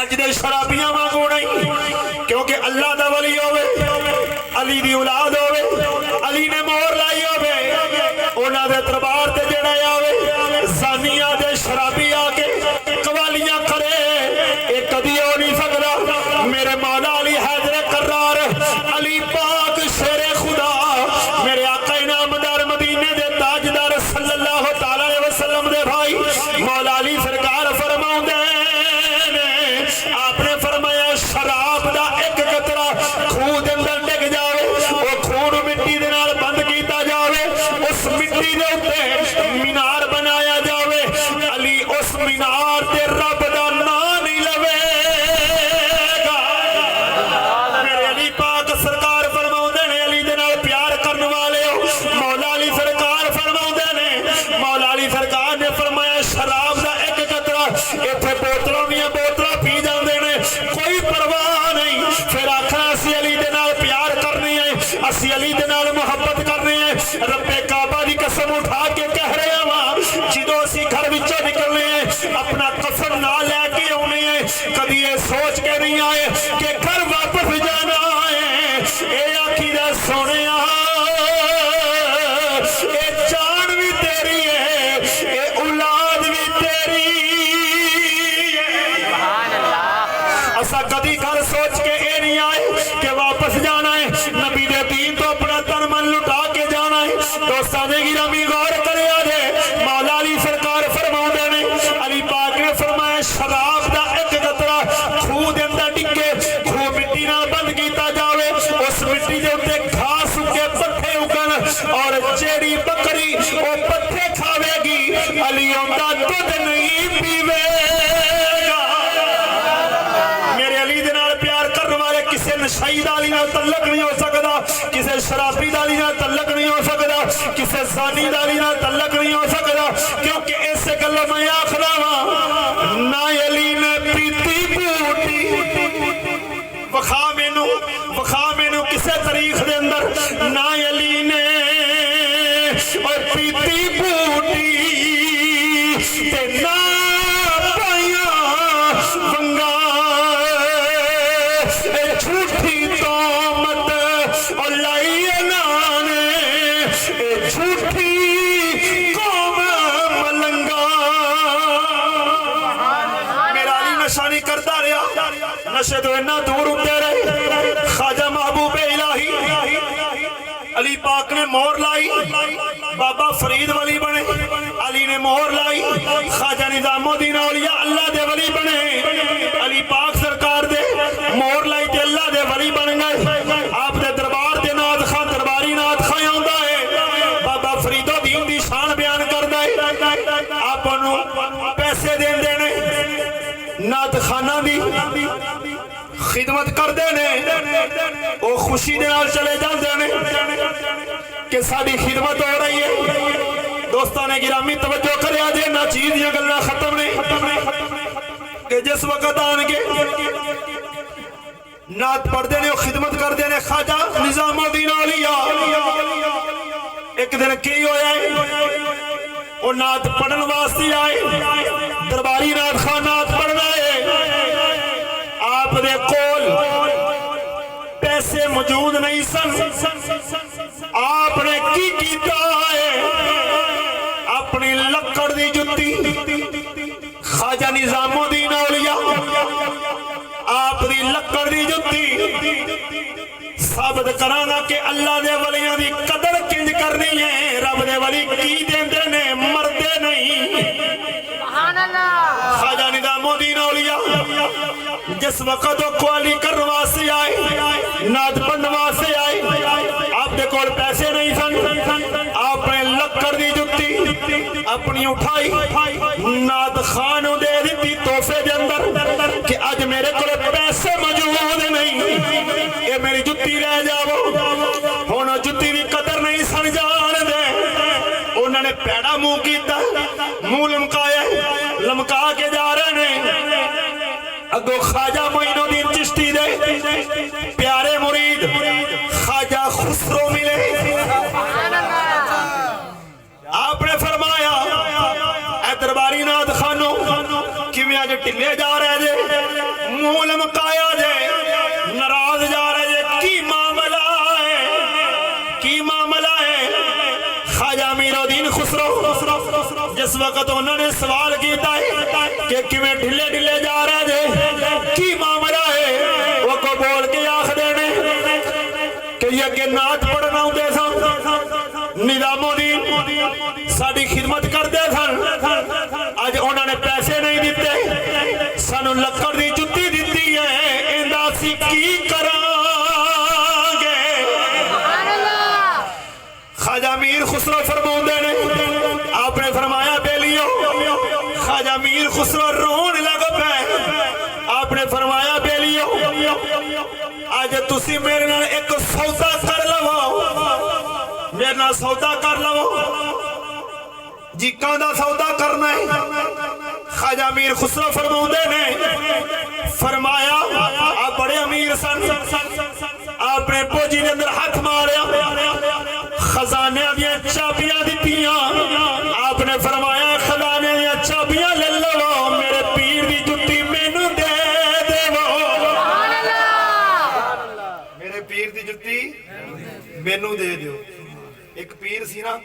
अज दे शराबियां वांगू नहीं क्योंकि अल्लाह दा वली होवे अली दी औलाद होवे अली ने मोहर लाई होवे उन्हां दे दरबार ते जेड़ा आवे ज़ानिया दे शराबी आके कवालियां करे ये कदी हो नहीं सकदा। मेरे मौला अली हैदर करार अली पाक शेरे खुदा मेरे आका इनामदार मदीने दे ताजदार सल्लल्लाहु तआला अलैहि वसल्लम दे भाई मौला अली सरकार फरमाउंदे ने आपने फरमाया शराब दा एक कतरा खूह दे अंदर डिग जावे ओ खूह मिट्टी दे नाल बंद कीता जावे उस मिट्टी दे उत्ते मीनार बनाया जावे अली उस मीनार ते रब दा नाम नहीं लवेगा। मेरे अली पाक सरकार फरमाउंदे ने अली दे नाल प्यार करने वाले हो मौला अली सरकार फरमाउंदे ने मौला अली सरकार ने फरमाया शराब दा एक कतरा इत्थे बोतलों दी बोतलां पी जांदे ने कोई परवाह नहीं फिर आखना असी अली दे नाल प्यार करनी है असी अली दे नाल मुहब्बत करनी है। रब्बे काबा दी कसम उठा के कह रहे हां जिदों असी घर विचों निकलने हैं अपना कफन ना लेके आउने हैं कभी ये सोच के नहीं आए कि घर वापस जाना है ए आखिदा सोनिया ए जान भी तेरी है ए औलाद भी तेरी है। असा कभी घर सोच के ए नहीं आए कि वापस जाना है नबी दे दीन तो अपना तन मन लुटा के जाना है। दोस्तां ने गिरामी गौर करे आजे मौला अली सरकार फरमाउंदे ने अली पाक ने फरमाया शराब दा एक कतरा खूह दे अंदर डिगे खूह मिट्टी नाल बंद कीता जावे उस मिट्टी दे उत्ते घास उगे पत्ते उगन और जेड़ी बकरी ओ पत्ते खावेगी अली उंदा दूध नहीं पीवेगा। मेरे अली दे नाल प्यार करने वाले किसी नशाई दा अली नाल तल्लक नहीं हो सकदा किसी शराबी दा अली नाल तल्लक नहीं हो सकदा किसी ज़ानी दा अली नाल तल्लक नहीं हो सकदा क्योंकि इस गल मैं आखदा वां ना अली ने पीती बूटी वखा मैनू किसी तारीख दे अंदर ना अली ने और पीती बूटी ते ना पाया वंगा झूठी तोमत और लाई नाने झूठी कौम मलंगा। मेरा अली नशा नहीं करता रहा नशे तो इन्ना दूर होते रहे ख्वाजा महबूब इलाही अली पाक ने मोहर लाई बाबा फरीद वली बने अली ने मोहर लाई ख्वाजा निजामुद्दीन औलिया अल्लाह दे वली बने अली पाक सरकार दे मोहर लाई ते अल्लाह दे वली बन गए। आप दे दरबार दे नाथ खां दरबारी नाथ खां आउंदा है बाबा फरीदुद्दीन दी शान बयान करदा है आपनू पैसे देंदे ने नाथ खाना दी खिदमत करते ने वो खुशी दे नाल चले जाते ने कि साडी खिदमत हो रही है। दोस्तों ने गिरामी तवज्जो करिया जे ना चीज दी गल्लां खत्म ने कि जिस वक्त आन के नात पढ़ते ने खिदमत करते ने ख्वाजा निजामुद्दीन औलिया एक दिन की होया वो नात पढ़न वास्ते आए दरबारी नाथ खान नात पढ़ना है आप दे कोल पैसे मौजूद नहीं सन आपने की कीता है अपनी लकड़ दी जुत्ती ख्वाजा निजामुद्दीन औलिया आप दी लकड़ दी जुत्ती साबित करांगा कि अल्लाह दे वलियां दी कदर किंज करनी है। रब दे वली की देंदे ने मरदे नहीं। सुभान अल्लाह। ख्वाजा निजामुद्दीन औलिया जिस वक्त वो क्वाली करने वास्ते आए, नाद पढ़ने वास्ते आए, आपके कोल पैसे नहीं सन, आपने लक्कड़ दी जुत्ती अपनी उठाई, नाद खान दे दी तोहफे के अंदर कि अज मेरे को पैसे मौजूद नहीं, ये मेरी जुत्ती ले जाओ। हुण जुत्ती की कदर नहीं सन जानदे, उन्होंने पैड़ा मुंह किया, मुंह लमकाया, लमका के जा रहे ने। अगो ख्वाजा मोइनुद्दीन चिश्ती दे प्यारे मुरीद ख्वाजा खुसरो मिले। आपने फरमाया ए दरबारी नाथ खानो किवें अज ढिले जा रहे जे, मुंह लमकाया जे, नाराज जा रहे जे, की मामला है, की मामला है? ख्वाजा मीरुद्दीन खुसरो जिस वक्त उन्होंने सवाल किया है कि किवें ढिले ढिले जा रहे जे, की मामला है, वो को बोल के आख देने कि ये अगे नाच पढ़ना आउंदे सन, निजामुद्दीन साडी खिदमत करते सन, अज उन्होंने पैसे नहीं दिते, सानू लक्कड़ दी जुत्ती दिती है, इंदा असीं की करांगे? ख्वाजा मीर खुसरो फरमाउंदे ने, आपने फरमाया बेलियो, ख्वाजा मीर खुसरो रोन लग पे। आपने फरमाया बेलियो अज तुसी मेरे नाल एक सौदा कर लवो, मेरे नाल सौदा कर लवो। जी कांदा सौदा करना है? ख्वाजा मीर खुसरो फरमाउंदे ने, फरमाया आप बड़े अमीर सन, आपने पोजी के अंदर हाथ मारिया, खजाने दी चाबियां दित्तियां, आपने फरमाया खजाने दी चाबियां ले लो, मेरे पीर दी जुत्ती मैनू दे देवो। मेरे पीर दी जुत्ती मैनू दे दियो। एक पीर सी ना,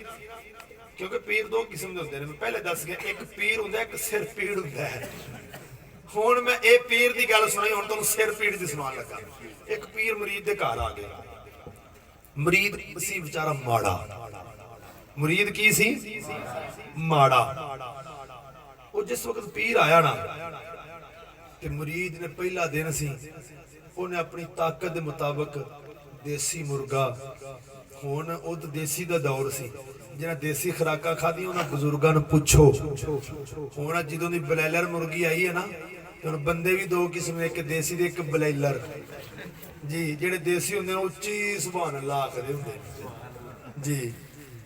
क्योंकि पीर दो किस्म के होंदे ने, मैं पहले दस गया, एक पीर हुंदा, एक सिर पीड़ हुंदा है। हुण मैं ए पीर दी गल सुनाई, हुण तुहानूं सिर पीड़ दी सुनान लगा। एक पीर मुरीद दे घर आ गया, मुरीद सी बेचारा माड़ा, मुरीद की सी माड़ा। वो जिस वक्त पीर आया ना, ते मुरीद ने पहला दिन सी, उन्हें अपनी ताकत के मुताबिक देसी मुर्गा, हुण उह देसी दा दौर सी, जिन्हें देसी खुराकां खाधी उन्होंने बजुर्गों ने पुछो। हुण जदों दी ब्लैलर मुर्गी आई है ना, हुण बंदे भी दो किस्म, एक देसी ते एक ब्लैलर जी। जेडे देसी होंदे ने उच्ची सुभान अल्लाह आखदे हुंदे जी,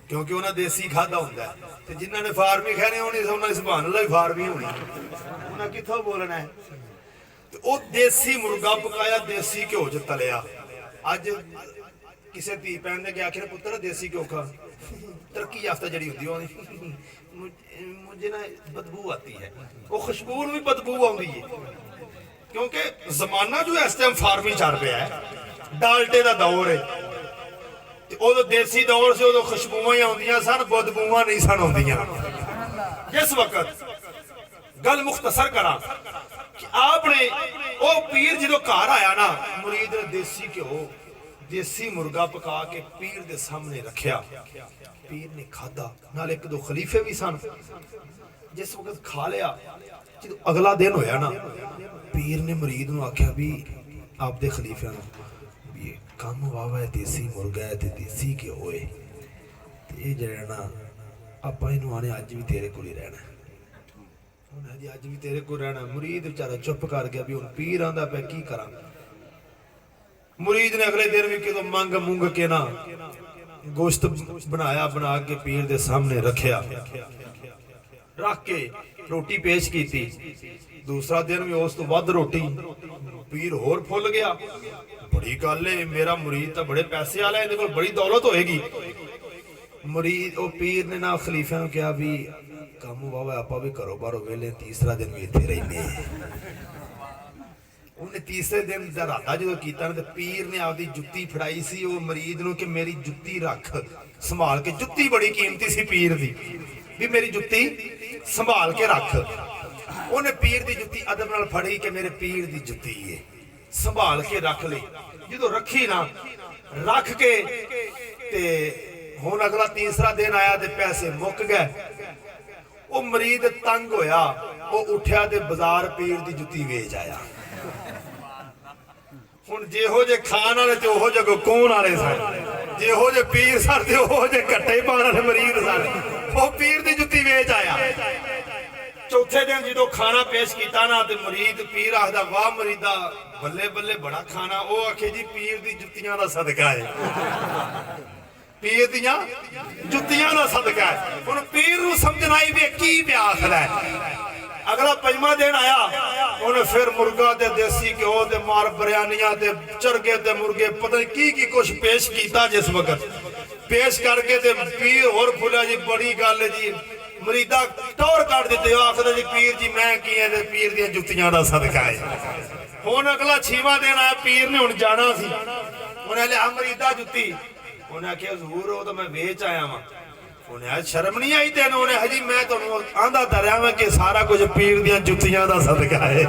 क्योंकि उन्हें देसी खादा हुंदा है, ते जिन्हां ने फार्मी खाने उन्हें सुभान अल्लाह फार्मी होनी, उन्हें कित्थों बोलना है? ते ओह देसी मुर्गा पकाया, देसी घ्यो च तलिया। अज किसी धी भैन ने क्या आखिर, पुत्र देसी घ्यो खा, तरक्की याफ्ता जड़ी होंदी है, मुझे ना बदबू आती है, वो खुशबू भी बदबू आती है, क्योंकि जमाना जो इस टाइम फार्मी चल रहा है, डाल्टे का दौर है, उदो देसी दौर से उदो खुशबुआं ही आउंदियां सन, बदबूआं नहीं सन आउंदियां। जिस वक्त गल मुख्तसर करा कि आपने वो पीर जो घर आया ना, मुरीद ने देसी घ्यो देसी मुर्गा पका के पीर दे सामने रखिया, पीर ने खादा, नाल एक दो खलीफे भी सन। जिस वक्त खा लिया, जो अगला दिन होया ना, पीर ने मुरीद नूं आख्या भी आपदे खलीफियां नूं भी काम वावा है, देसी मुर्गा है ते देसी घ्यो है, ते ये जेड़ा ना आपां इहनूं आने अज भी तेरे कोल ही रहना, उन्हें जी अज भी तेरे कोल रहना। मुरीद बेचारा चुप कर गया भी हुण पीर आंदा पिया की करां। मुरीद ने अगले दिन भी कितों मंग मुंग के ना गोश्त बनाया, बना के पीर दे सामने रखिया, रख के रोटी पेश की। दूसरा दिन भी उस तो वध रोटी, पीर होर फुल गया, बड़ी गल है, मेरा मुरीद तो बड़े पैसे वाला है, इहदे कोल बड़ी दौलत होएगी। मुरीद ओ पीर ने ना खलीफा नूं कहा भी काम बाबा आपां भी घरों बाहरों वेले, तीसरा दिन भी इत्थे रहिंदे। उन्हें तीसरे दिन राता जो किया ना, पीर ने आपकी जुत्ती फड़ाई सी वो मरीद नूं कि मेरी जुत्ती रख संभाल के, जुत्ती बड़ी कीमती सी पीर दी, भी मेरी जुत्ती संभाल के रख। उन्हें पीर दी जुत्ती अदब नाल फड़ी कि मेरे पीर दी जुत्ती है, संभाल के रख ली। जो रखी ना, रख के ते हुण अगला तीसरा दिन आया ते पैसे मुक गए। वो मरीद तंग होया, वो उठ्या ते बाजार पीर दी जुत्ती वेच आया। ਹੁਣ ਜਿਹੋ ਜੇ ਖਾਣ ਵਾਲੇ ਤੇ ਉਹੋ ਜਿਹੇ ਕੌਣ ਵਾਲੇ ਸਨ, ਜਿਹੋ ਜੇ ਪੀਰ ਸਨ ਤੇ ਉਹੋ ਜੇ ਘੱਟੇ ਪਾਉਣ ਵਾਲੇ ਮਰੀਦ ਸਨ। ਉਹ ਪੀਰ ਦੀ ਜੁੱਤੀ ਵੇਚ ਆਇਆ। चौथे दिन जो खाना पेश किया ना तो मुरीद पीर आखदा वाह मुरीदा बल्ले बल्ले बड़ा खाना। वो आखे जी पीर दी जुत्तियां दा सदका है, पीर दियां जुत्तियां दा सदका है। हुण पीर नूं समझना ही वे की पिया आखदा है। अगला पंजवां दिन आया, उन्हें फिर मुर्गा ते देसी घ्यो ते मार बिरयानियां ते चरगे ते मुर्गे पता नहीं की कुछ पेश किया। जिस वक्त पेश करके ते पीर होर फुलिया जी बड़ी गल जी। मुरीदा टोर काट देते आखदा जी पीर जी मैं की है पीर दी जुत्तियां दा सदका है। हुण अगला 6वां दिन आया, पीर ने हुण जाना सी। उन्हें लिया मुरीदा जुत्ती, उन्हें आख्या हजूर वो तो मैं वेच आया वां। उन्हें शर्म नहीं आई तेन? उन्हें हजी मैं तुहानूं आंदा दरिया मैं कि सारा कुछ पीर दी जुत्तियां दा सदका है।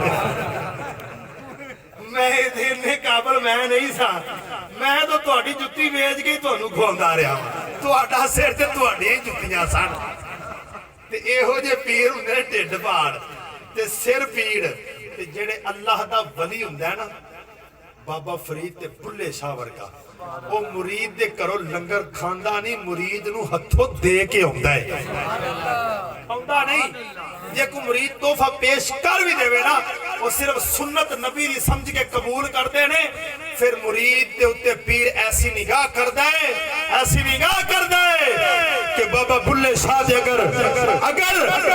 मैं इन्ने काबल मैं नहीं सा, मैं तो तुहाडी जुत्ती वेच के तुहानूं खवांदा रहा। तुहाडा सिर ते तुहाडियां ही जुत्तियां सन। इहो जे पीर हुंदे ने ढिड पाड़ ते सिर पीड़ ते जेड़े अल्लाह दा वली हुंदा है ना, बाबा फरीद ते बुल्ले शाह वर्गा, वो मुरीद दे घरों लंगर खांदा नहीं, मुरीद नूं हथों दे के आउंदा है। आउंदा नहीं, जे कोई मुरीद तोहफा पेश कर भी देवे ना, वो सिर्फ सुन्नत नबी दी समझ के कबूल करते ने। फिर मुरीद दे उत्ते पीर ऐसी निगाह करदा है, ऐसी निगाह करदा है कि बाबा बुल्ले शाह दे अगर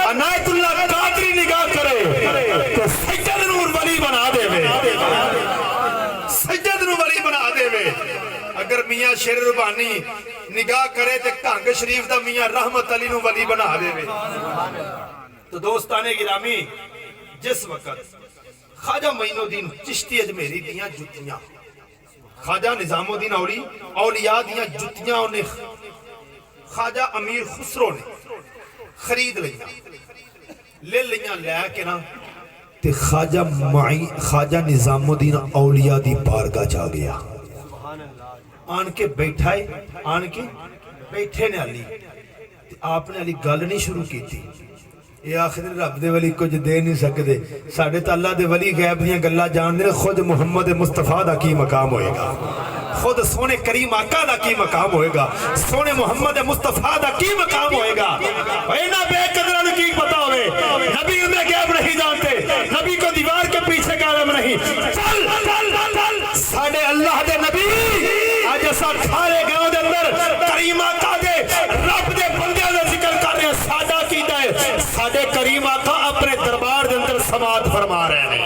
अनायतुल्लाह कादरी निगाह करे तो सज्जद नूर वली बना देवे, सज्जद नूर वली बना देवे। अगर मियां शेर रुबानी निगाह करे तो कंग शरीफ दा मियां रहमत अली नूं वली बना देवे। तो दोस्ताने गिरामी, जिस वक्त ख्वाजा मोइनुद्दीन चिश्ती अजमेरी दियां जुत्तियां, ख्वाजा निजामुद्दीन औलिया दियां जुत्तियां उन्हें ख्वाजा अमीर खुसरो ने खरीद लिया, ले लिया लैके ना ते ख्वाजा निजामुद्दीन औलिया दी बारगाह च आ गया। आन के बैठा है, आन के बैठे ने अली, आपने अली गल नहीं शुरू की थी। ये आखिर रब दे वली कुछ दे नहीं सकते, साडे तो अल्लाह दे वली गैब दियां गल्लां जानदे ने। खुद मुहम्मद मुस्तफा दा की मकाम होएगा, खुद सोने करीम आका दा की मकाम होएगा, सोने मुहम्मद मुस्तफा दा की मकाम होएगा। इन्हां बेकदरां नूं की पता होवे, नबी उन्हें गैब नहीं जानते, नबी को दीवार के पीछे का इल्म नहीं। चल चल चल साडे अल्लाह दे नबी आज असां खारे गांव दे अंदर करीम आका दे रब दे बंदे दा जिक्र कर रहे हैं। साडा कीदा है, साडे करीम आका अपने दरबार दे अंदर समात फरमा रहे हैं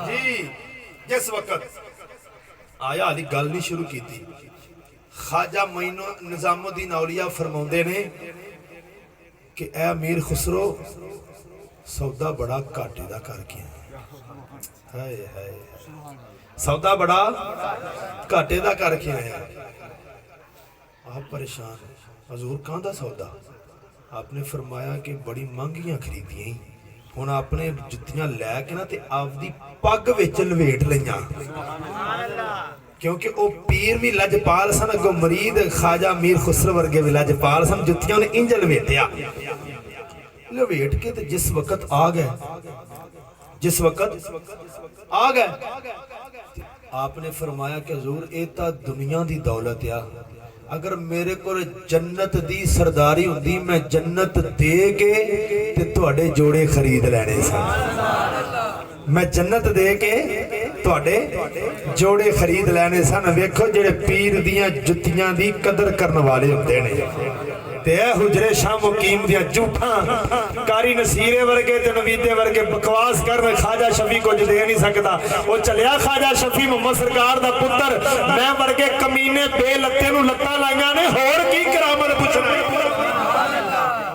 जी। जिस वक्त आया अली गल नहीं शुरू की थी, ख्वाजा निजामुद्दीन औलिया फरमाउंदे ने कि ऐ अमीर खुसरो सौदा बड़ा घाटे दा करके हाय हाय, सौदा बड़ा घाटे दा करके आया। आप परेशान, हजूर कहां दा सौदा? आपने फरमाया कि बड़ी महंगियां खरीदियां, हुण आपने जुत्तियां लैके ना ते आपदी पग विच लवेट लईयां, क्योंकि वो पीर भी लजपाल सन, अगों मरीद ख्वाजा मीर खुसरो वर्गे भी लजपाल सन। जुत्तियां ने इंज लवेटिया, लवेट के ते जिस वक्त आ गए, जिस वक्त आ गए, आपने फरमाया कि हजूर ये तो दुनिया दी दौलत आ, अगर मेरे को जन्नत दी सरदारी हुंदी मैं जन्नत दे के ते तुहाडे जोड़े खरीद लैणे सन। मैं जन्नत दे के तुहाडे जोड़े खरीद लैणे सन। वेखो जेड़े पीर दियां जुत्तियां दी कदर करने वाले हुंदे ने ते हुजरे शाह मुकीम दियां झूठां कारी नसीरे वर्गे ते नवीदे वर्गे बकवास करन ख्वाजा शफी कुछ दे नहीं सकता। वो चलिया ख्वाजा शफी मुहम्मद सरकार दा पुत्र, मैं वर्गे कमीने बेलत्ते नूं लत्तां लाइयां ने, होर की करामत पुछना।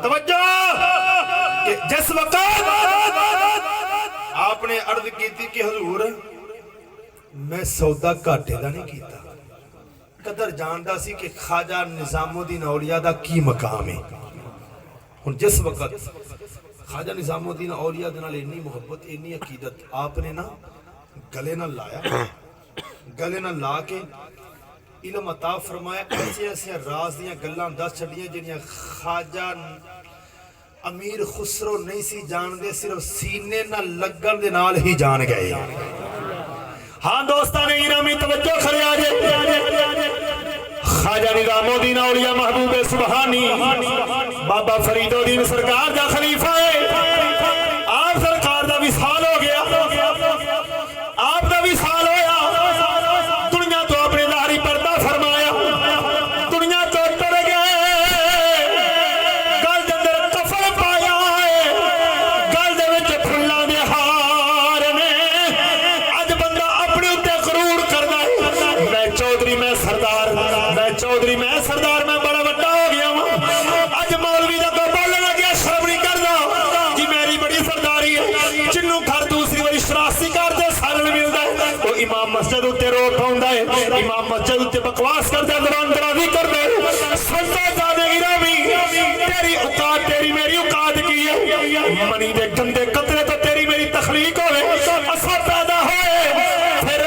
तवज्जो, जिस वक्त आपने अर्ज की थी कि हजूर मैं सौदा घाटे दा नहीं कीता, कदर जानदा सी कि ख्वाजा निजामुद्दीन औलिया दा की मकाम है। हुण जिस वक्त ख्वाजा निजामुद्दीन औलिया दे नाल इन्नी मुहब्बत, इन्नी अकीदत, आपने ना गले नाल लाया, गले नाल ला के इल्म अता फरमाया। ऐसे ऐसे राज दियां गल्लां दस छड्डियां जिहड़ियां ख्वाजा अमीर खुसरो नहीं सी जानते, सिर्फ सीने ना लगन दे नाल ही जान गए। हाँ दोस्तां ने इनामी तवज्जो करे आज ख्वाजा निजामुद्दीन औलिया महबूब सुबहानी बाबा फरीदुद्दीन सरकार दा खलीफा है। आप सरकार दा विसाल हो गया, आप दा विसाल होया, दुनिया तो अपने दारी पर्दा फरमाया, दुनिया तो टुर गए, गल दे अंदर कफन पाया है, गल दे विच फुल्लां दे हार ने। अज बंदा अपने उत्ते गरूर करदा है, मैं चौधरी मैं सरदार, मैं चौधरी मैं सरदार, मैं बड़ा वड्डा हो गया वां। अज मौलवी दा कोई बोलण लग्या शर्म नहीं करदा कि मेरी बड़ी सरदारी है। जिन्नू घर दूसरी वारी शरासी करदे सालन मिलदा है, वो इमाम मस्जिद उत्ते रो पाउंदा है, इमाम मस्जिद उत्ते बकवास करदा दरांदराजी करदा है। सुनदा जाने इनामी तेरी औकात, तेरी मेरी औकात की है? मनी दे गंदे कतरे तो तेरी मेरी तखलीक होवे, असा पैदा होए, फिर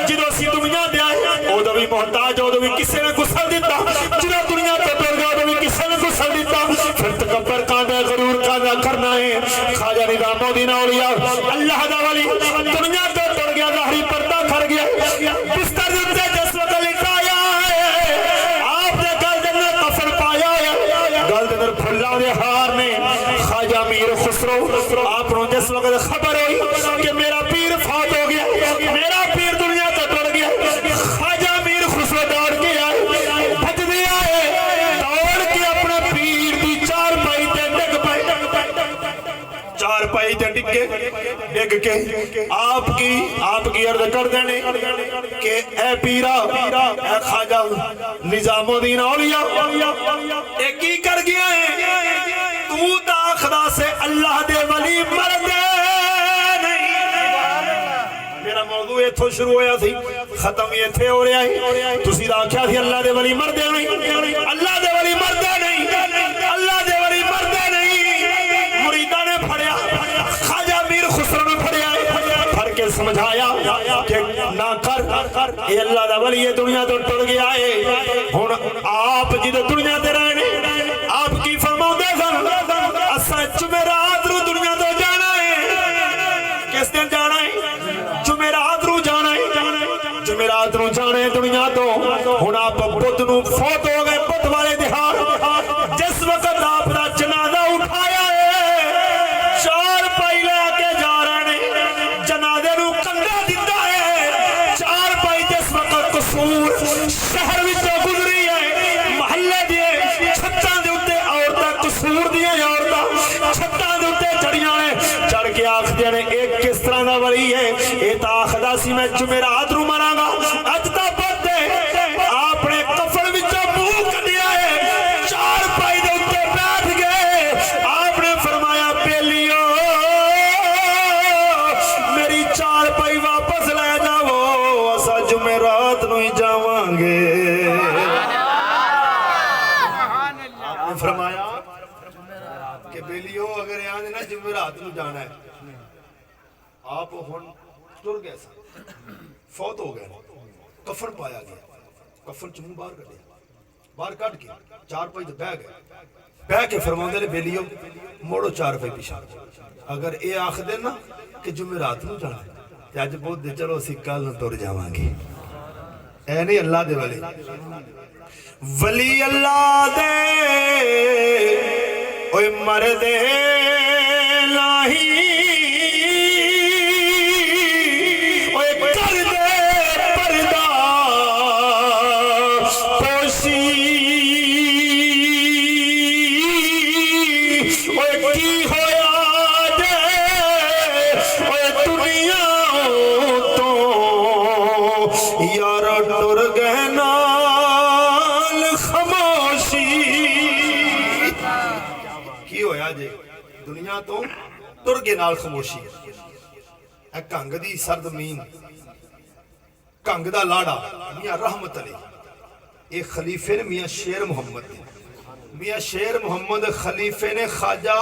जो असी दुनिया दे आए उदों भी मोहताज, उदों भी किसी ने गुस्सा दिता, जो दुनिया तो टुर गया उदों भी किसी ने गुस्सा दिता। फिर तकब्बर कांदा गरूर कांदा करना है। ख्वाजा निजामुद्दीन औलिया अल्लाह दा वली दुनिया तो टुर गया, ज़ाहरी पर्दा कर गया, बिस्तर दे उत्ते जिस वक्त लिटाया है, आपने गल दे अंदर कफन पाया है, गल दे अंदर फुल्लां दे हार ने। ख्वाजा मीर खुसरो आपनों जिस वक्त खबर हुई कि मेरा पीर फौत हो गया, मेरा पीर दुनिया तो टुर गया, ख्वाजा मीर खुसरो दौड़ के आए, भजदे आए, दौड़ के अपने पीर दी चारपाई ते डिग पए, चारपाई ते डिगे, डिग के आपकी अर्ज कर देने कि ए पीरा, ए ख्वाजा निजामुद्दीन औलिया, ए की कर गया है? तू दाखदा से अल्लाह दे वली मरदे नहीं। मेरा मौजू इत्थों शुरू होया सी, खत्म ही इत्थे हो रहा है। तुसीं आख्या सी अल्लाह दे वली मरदे नहीं, अल्लाह दे वली मरदे नहीं, अल्लाह दे वली मरदे नहीं। मुरीदा ने फड़िया, ख्वाजा मीर खुसरो ने फड़िया, फड़ के समझाया कि ना कर, ये अल्लाह दा वली है, दुनिया तो टुर गया है। हुण आप जिदे दुनिया ते रहने, आप की फरमाउंदे सन? असा जुमेरात नूं दुनिया तो जाना है। किस दिन जाना है? जुमेरात नूं जाना है, जुमेरात नूं जाना है दुनिया तो। हुण आप बुध नूं फौत हो गए, बुध वाले दिहाड़ जिस वक्त आप दा जनाजा उठाया है, चार पाई लेके जा रहे ने, जनाजे नूं कंधा दिता है, चार पाई जिस वक्त कसूर शहर विचों गुजरी है, महल्ले दी छत्तां दे उत्ते औरतां, कसूर दियां औरतां छत्तां दे उत्ते चढ़ियां ने, चढ़ के आखदियां ने एक किस तरह दा वली है? ये तां आखदा सी मैं जुमेरात नूं मरांगा, अज तां बुध है, आपने कफन विचों मूंह कढिया है, चार पाई दे उत्ते बैठ गए, आपने फरमाया बेलियो मेरी चार पाई वापस ले जाओ, असा जुमेरात नूं ही जावांगे। आपने फरमाया कि बेलियो अगर यहाँ ना जुमेरात नूं जाना है, आप हुण टुर गए सन, फौत हो गए, कफन पाया गया, कफन च मुंह बाहर कढ़िया, बाहर कढ़ के चार पाई ते बह गए, बह के फरमांदे ने बेलियो मोड़ो चार पाई पिछा। अगर ये आखदे ना कि जुमेरात नूं जाना है ते अज बुध चलो असीं कल नूं तुर जावांगे। ऐ नहीं अल्लाह दे वली, वली अल्लाह दे ओए मरदे नाही, ओए कर दे पर्दा पोशी, ओए की होया जे ओए दुनिया तो यार टुर गए नाल खामोशी। की होया जे दुनिया तो टुर गए नाल खामोशी। कंग दी सरजमीन, कंग दा लाड़ा मियां रहमत अली, ये खलीफे ने मियां शेर मोहम्मद ने, मियां शेर मोहम्मद खलीफे ने ख्वाजा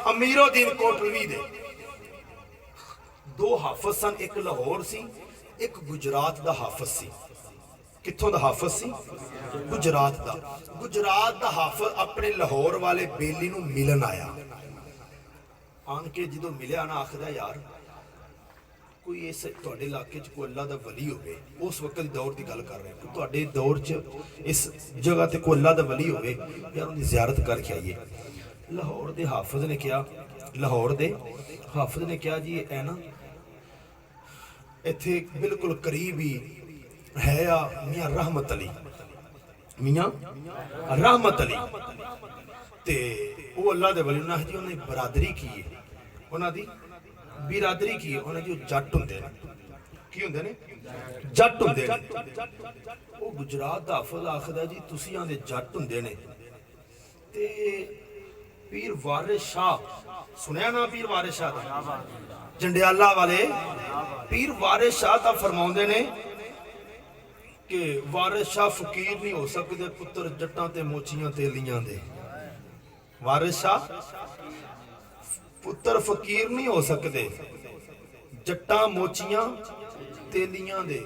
अमीरुद्दीन कोटलवी दे दो हाफिज सन, एक लाहौर सी, एक गुजरात दा हाफिज सी। कित्थों दा हाफिज सी? गुजरात दा। गुजरात दा हाफिज अपने लाहौर वाले बेली नूं मिलन आया, आन के जो मिलिया ना आखदा यार कोई इस तुहाडे इलाके च कोई अल्लाह दा वली होवे, उस वक्त दी दौर की गल कर रहे हैं, तुहाडे दौर च इस जगह ते कोई अल्लाह दा वली होवे यार उनकी ज़ियारत करके आइए। लाहौर दे हाफिज ने कहा, लाहौर दे हाफिज ने कहा जी है ना इत्थे बिल्कुल करीब ही है आ मियाँ रहमत अली, मियाँ रहमत अली ते वो अल्लाह दे वली उन्हें जी उन्हें बरादरी की है, उन्होंने बिरादरी की है, उन्हें जो जट होंदे ने की होंदे ने जट होंदे ने, वो गुजरात दा हाफिज आखदा जी तुसी आंदे जट होंदे ने ते पीर वारिस शाह सुनिया ना, पीर वारिस शाह दा जंडियाला वाले पीर वारिस शाह दा फरमाउंदे ने कि वारिस शाह फकीर नहीं हो सकते पुत्र जट्टां ते मोचियां तेलियां दे, वारिस शाह पुत्र फकीर नहीं हो सकते जट्टां मोचियां तेलियां दे,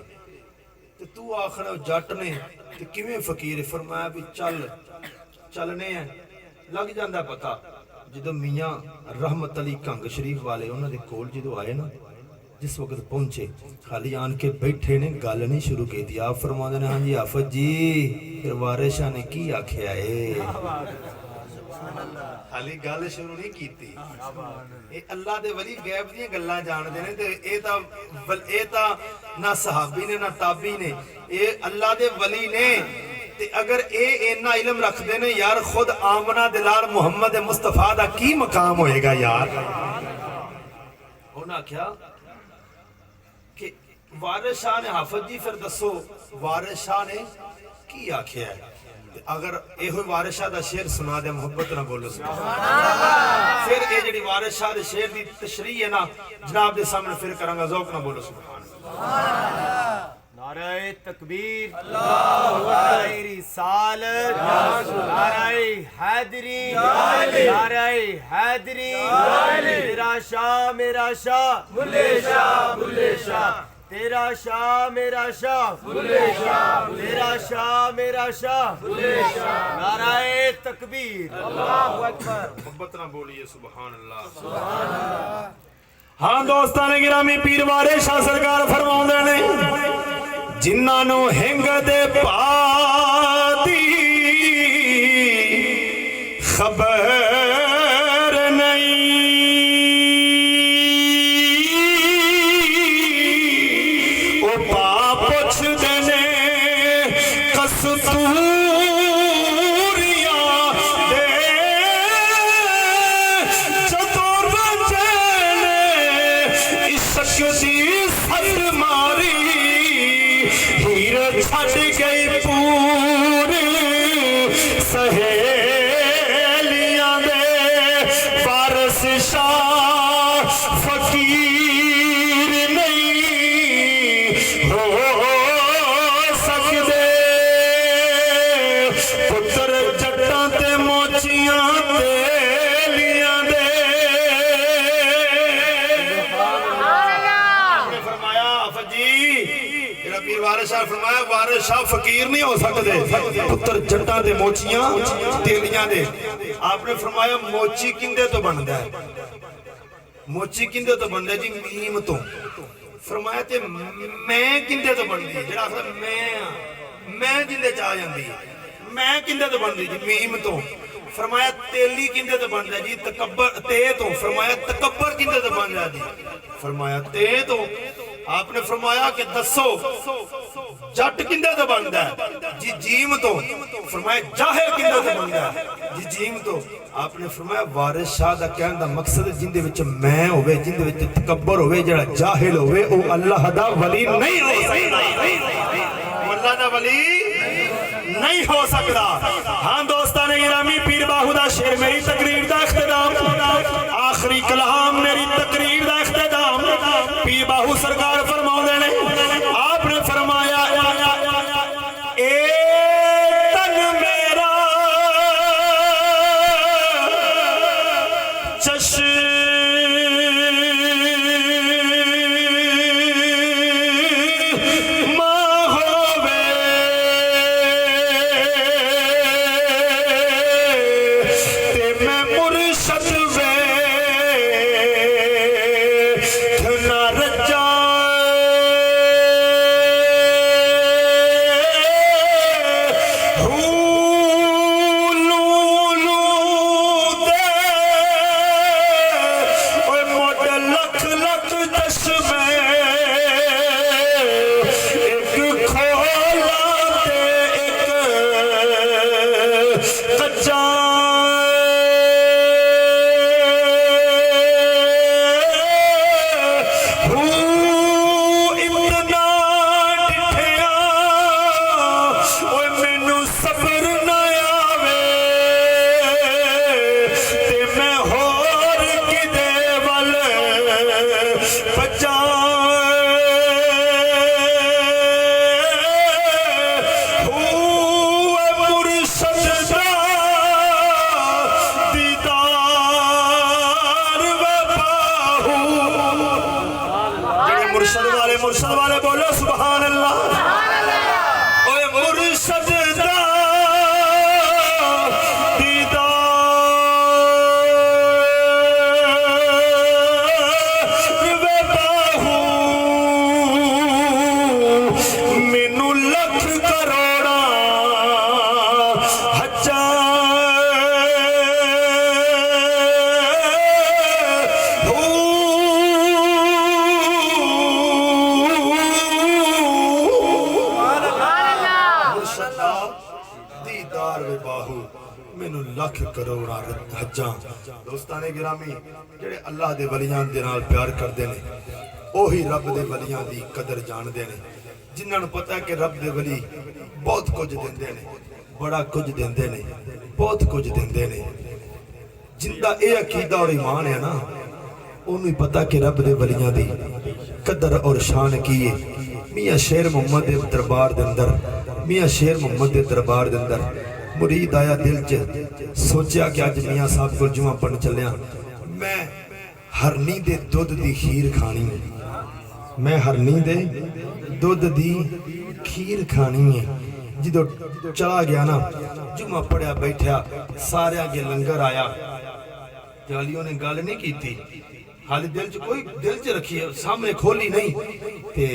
ते तू आखना जट ने ते किवें फकीर। फरमाया भी चल चलने हैं, लग जाता पता। जो मियाँ रहमत अली कंग शरीफ वाले उन्होंने कोल जो आए ना, जिस वक्त पहुंचे खाली आन के बैठे ने गल नहीं शुरू की थी। आप फरमाते ने हाँ जी हाफिज जी फिर वारिस शाह ने की आख्या है, खाली गल शुरू नहीं की। अल्लाह दे वली गैब दी गल्लां जानदे ने ते ए तां ना सहाबी ने ना ताबी ने, ए अल्लाह दे वली ने। ते अगर ए इन्ना इल्म रखदे ने यार खुद आमना दिलार मुहम्मद मुस्तफा दा की मकाम होएगा यार। उन्हें आख्या कि वारिस शाह ने हाफिज जी फिर दसो वारिस शाह ने की आख्या है। अगर यो वारिस शाह दा शेर सुना दे मुहब्बत ना बोलो फिर ये जी वारिस शाह दे शेर दी तशरीह है ना जनाब दे सामने फिर करांगा, ज़ौक ना बोलो सुभान अल्लाह। नारे तकबीर, नारे रिसालत, नारे हैदरी, नारे हैदरी, तेरा शाह मेरा शाह बुल्ले शाह, बुल्ले शाह तेरा शाह मेरा शाह बुल्ले शाह, तेरा शाह मेरा शाह बुल्ले शाह। नारे तकबीर, अल्लाहु अकबर। मोहब्बत ना बोलिए सुभान अल्लाह, सुभान अल्लाह। हाँ दोस्तान गिरामी पीर वारिस शाह सरकार फरमाउंदे ने जिन्हां नूं हिंग दे पा दी खबर नहीं, ओ पा पुछदे ने कस्तूरियां दे जदों रजे ने इश्क दी सट मारी हीर छड़ गई पूरी सहेलियां दे। वारिस शाह फकीर नहीं हो सकदे पुत्र जट्टां ते मोचियां तेलियां दे। फरमाया हाफिज जी जेड़ा पीर वारिस शाह फरमाया वारिस शाह फकीर नहीं हो सकते पुत्र जट्टां ते मोचियां तेलियां दे। आपने फरमाया मोची किंदे तो बनदा है, मोची किंदे तो बनदा जी मीम तो। फरमाया ते मैं किंदे तो बनदी है, जेड़ा आखदा मैं जिंदे च आ जांदी है, मैं किंदे तो बनदी जी मीम तो। फरमाया तेली किंदे तो बनदा जी तकब्बर ते तो। फरमाया तकब्बर किंदे तो बनदा जी, फरमाया ते तो। आपने फरमाया कि दसो जट किंदे तो बनदा है जी जीम तो। फरमाया जाहिल किंदे तो बनदा है जी जीम तो। आपने फरमाया वारिस शाह दा कहने दा मकसद जिंदे विच मैं होवे, जिंदे विच तकब्बर होवे, जेड़ा जाहिल होवे ओ अल्लाह दा वली नहीं हो सकदा, अल्लाह दा वली नहीं हो सकता। हाँ दोस्तान गिरामी पीर बाहू दा शेर मेरी तकरीर दा इख्तिताम, आखिरी कलाम मेरी तकरीर दा इख्तिताम पीर बाहू सरकार फरमाउंदे ने। आपने फरमाया ए तन मेरा चश्मा होवे ते मैं मुर्शद वे मुर्शद वाले बोलो सुभान अल्लाह। ओए मुर्शद दा दीदार वे बाहू मैनू लख करोड़ा हजा दीदार वे बाहू मैनू लख करोड़ा हजा। दोस्ताने गिरामी जेड़े अल्लाह दे वलियां दे नाल प्यार करदे ने ओही रब दे वलियां दी कदर जानदे ने। जिन्हां नूं पता है कि रब दे वली बहुत कुछ दिंदे ने, बड़ा कुछ दिंदे ने, बहुत कुछ दिंदे ने। जिंदा ये अकीदा और ईमान है ना ओनू ही पता कि रब दे वलियां दी कदर और शान की है। मियां शेर मुहम्मद दे दरबार दे अंदर, मियां शेर मुहम्मद दे दरबार दे अंदर मुरीद आया दिल च सोचा कि अज मियां साहब को जुमा पढ़न चलिया, मैं हरनी दे दुध दी खीर खानी है, मैं हरनी दे दुध दी खीर खानी है। जो चला गया ना जुमा पढ़िया बैठा सारे अगे लंगर आया, जालियों ने गल नहीं की थी, हाल दिल च कोई दिल च रखी है सामने खोली नहीं। ते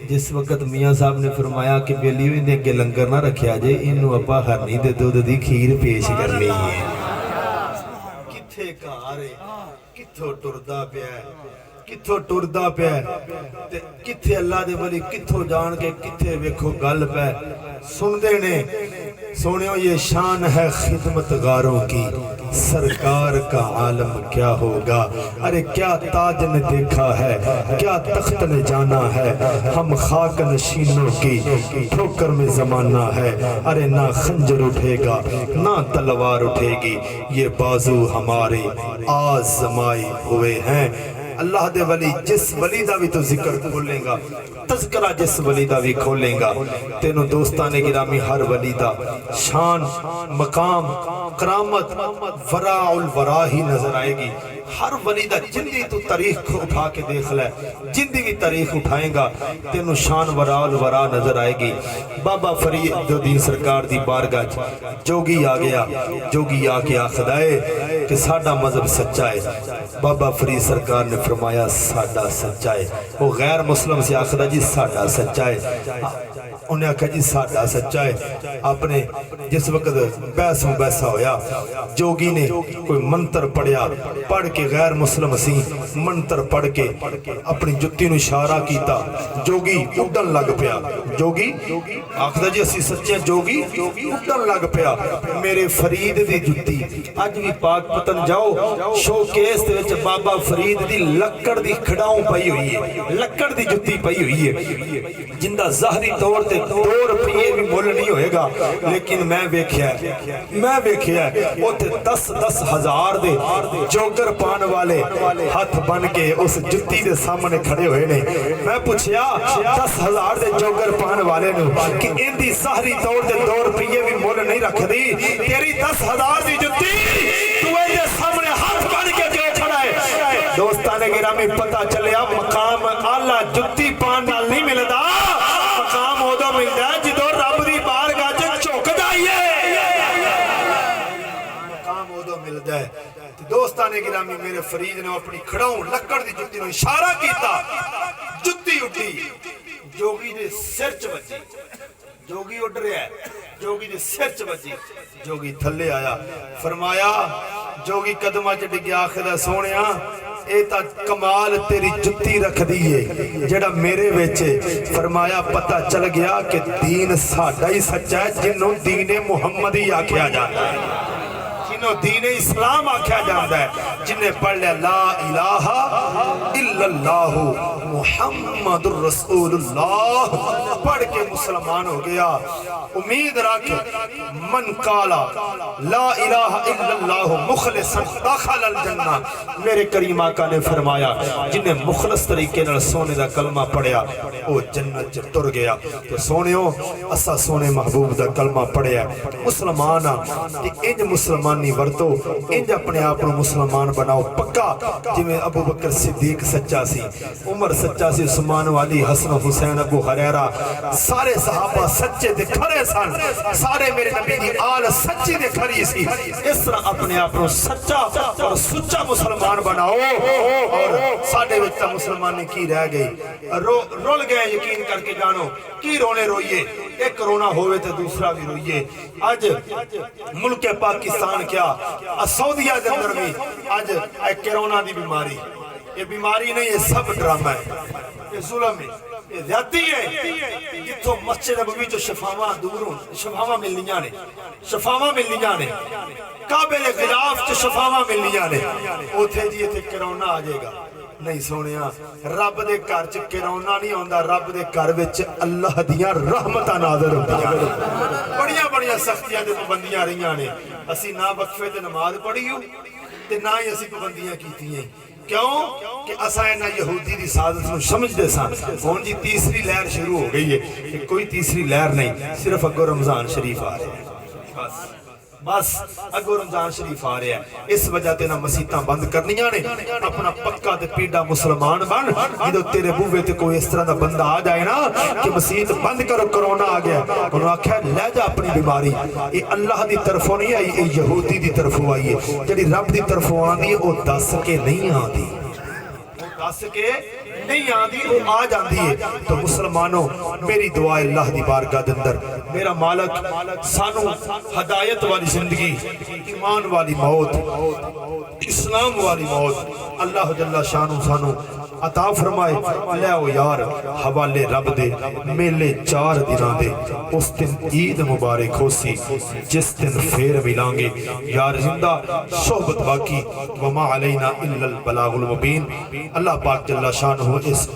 जिस वक्त मियां साहब ने फरमाया कि बेलियो इन्हें अगे लंगर ना रखा जे, इनू आपा हरनी दे दुध दी खीर पेश करनी है। किथे घर किथों टुरदा पिया, किथों टुरदा पिया ते किथे अल्लाह दे वली किथों जान के किथे वेखो गल पै सुनदे ने। सोनियो ये शान है खिदमतगारों की, सरकार का आलम क्या होगा। अरे क्या ताज ने देखा है, क्या तख्त ने जाना है, हम खाक नशीनों की ठोकर में जमाना है। अरे ना खंजर उठेगा ना तलवार उठेगी, ये बाजू हमारे आज़माए हुए हैं। अल्लाह दे वली जिस वली दा भी तो जिक्र खोलेगा, तज़किरा जिस वली दा भी खोलेगा, तेनों दोस्ताने गिरामी हर वली दा शान मकाम करामत वराउल वरा ही नजर आएगी। हर वली दा जिंदी तू तारीख उठा के देख ले, जिंदी भी तारीख उठाएगा तेनों शान वराउल वरा नजर आएगी। बाबा फरीदुद्दीन सरकार दी बारगाह जोगी आ गया, जोगी आके आखदा है कि साडा मजहब सच्चा है। बाबा फरीद सरकार ने फरमाया साडा सच्चा है। वो गैर मुस्लिम से आखदा जी साडा सच्चा है, उन्हें आखा जी साडा सच्चा है। आपने जिस वक्त बहसों बहसा होया जोगी ने कोई मंत्र पढ़िया, पढ़ के गैर मुस्लिम सी मंत्र पढ़ के अपनी जुत्ती नूं इशारा कीता, जोगी उड़न लग पिया। जोगी आखदा जी असी सच्चे, जोगी उड़न लग पिया। मेरे फरीद दी जुत्ती अज भी पाक पतन जाओ शोकेस दे विच बाबा फरीद दी लक्कड़ दी खड़ाऊं पई हुई है, लक्कड़ दी जुत्ती पई हुई है, जिंदा ज़ाहरी तौर ते 2 रुपये भी मुल नहीं होएगा। लेकिन मैं वेख्या उत्थे 10-10 हजार दे जोगर पान वाले हाथ बन के उस जुत्ती दे सामने खड़े हुए ने। मैं पूछया 10 हजार दे जोगर पान वाले नूं कि इंदी ज़ाहरी तौर ते 2 रुपये भी मुल नहीं रखदी, तेरी 10 हजार दी जुत्ती तू इहदे सामने हाथ बन के जो खड़ा है। दोस्ताने गिरामी पता चलिया मकाम आला जुत्ती पान नाल नहीं मिलदा, मकाम उदों मिलदा जदों रब दी बारगाह च झुकदा ही है, मकाम उदों मिलदा है। दोस्ताने गिरामी मेरे फरीद ने अपनी खड़ाऊं लक्कड़ दी जुत्ती नूं इशारा कीता, जुत्ती उठी जोगी दे सिर च वजी। जोगी उड़ रहा है, जोगी दे सिर च वजी, जोगी थल्ले आया। फरमाया जोगी कदमां च डिग्या, आखदा सोहणिया ए तां कमाल तेरी जुत्ती रखदी है जेड़ा मेरे विच। फरमाया पता चल गया कि दीन साडा ही सच्चा है, जिन्हों दीने मुहम्मद ही आख्या जाता है, जिन्हों दीने इस्लाम आख्या जाता है, जिन्हें पढ़ लिया ला इलाहा इल्लल्लाह मुहम्मदुर रसूलुल्लाह पढ़ के मुसलमान हो गया। उम्मीद रख मन काला ला इलाहा इल्लल्लाह मुखलिसन दखलल जन्नह। मेरे करीम आका ने फरमाया जिन्हें मुखलस तरीके नाल सोने दा कलमा पढ़िया वो जन्नत च तुर गया। तो सोनियो असा सोने महबूब दा कलमा पढ़िया मुसलमान आ ते इंज मुसलमानी मुसलमानी वरतो, इंज अपने आप को मुसलमान बनाओ पक्का। जिवें अबू बकर सिद्दीक सच्चा सी, उमर सच्चा सी, उस्मान वाली, हसन हुसैन, अबू हुरैरा, सारे सहाबा सच्चे ते खरे सन, सारे मेरे नबी दी आल सच्ची ते खरी सी। इस तरह अपने आप को सच्चा और सुच्चा मुसलमान बनाओ। और साडे विच तां मुसलमानी की रह गई, रुल गए। यकीन करके जानो की रोने रोइए, एक कोरोना होवे तो दूसरा भी रोइए। अज मुल्क पाकिस्तान क्या सऊदिया के अंदर भी अज कोरोना की बीमारी, ये बीमारी नहीं, ये सब ड्रामा है, ये जुल्म है, ये ज्यादती है। जिथों मस्जिद नबवी चो शफावां दूरों शफावां मिलनियां ने, शफावां मिलनियां ने, काबे दे खिलाफ च शफावां मिलनियां ने, उथे जी इत्थे कोरोना आ जाएगा। नहीं सोनिया, रब दे घर च कोरोना नहीं आंदा, रब दे घर विच अल्लाह दियां रहमतां नाज़िल होंदियां ने। बड़ियां बड़ियां सख्तियां ते पाबंदियां रहियां ने, असीं ना वक्फे ते नमाज पढ़ी ते ना ही असीं पाबंदियां कीतियां। क्यों कि असा इन्हां यहूदी दी साजिश नूं समझदे सन। हुण जी तीसरी लहर शुरू हो गई है। कोई तीसरी लहर नहीं, सिर्फ अगों रमजान शरीफ आ रहा है, बस अगो रमजान शरीफ आ रहा है। इस वजह ते ना मसीतां बंद करनियां ने। अपना पक्का ते पीड़ा मुसलमान बन। जो तेरे बूहे ते कोई इस तरह का बंदा आ जाए ना कि मसीत बंद करो, कोरोना आ गया, उन्होंने आख्या लै जा अपनी बीमारी, ये अल्लाह की तरफों नहीं आई, ये यहूदी की तरफों आई है। जी रब की तरफों आती है वह दस के नहीं आती, दस के नहीं आती, वो आ जाती है। तो मुसलमानों मेरी दुआ अल्लाह की बारगाह के अंदर, मेरा मालक सानू हदायत वाली जिंदगी, ईमान वाली मौत, इस्लाम वाली मौत अल्लाह जल्ला शानू सानू अता फरमाए। लियाओ यार हवाले रब दे मेले 4 दिनां दे, उस दिन ईद मुबारक होसी जिस दिन फिर मिलांगे यार जिंदा सोहबत बाकी, वमा अलैना इल्लल बलागुल मुबीन। अल्लाह पाक जल्ला शानहू इस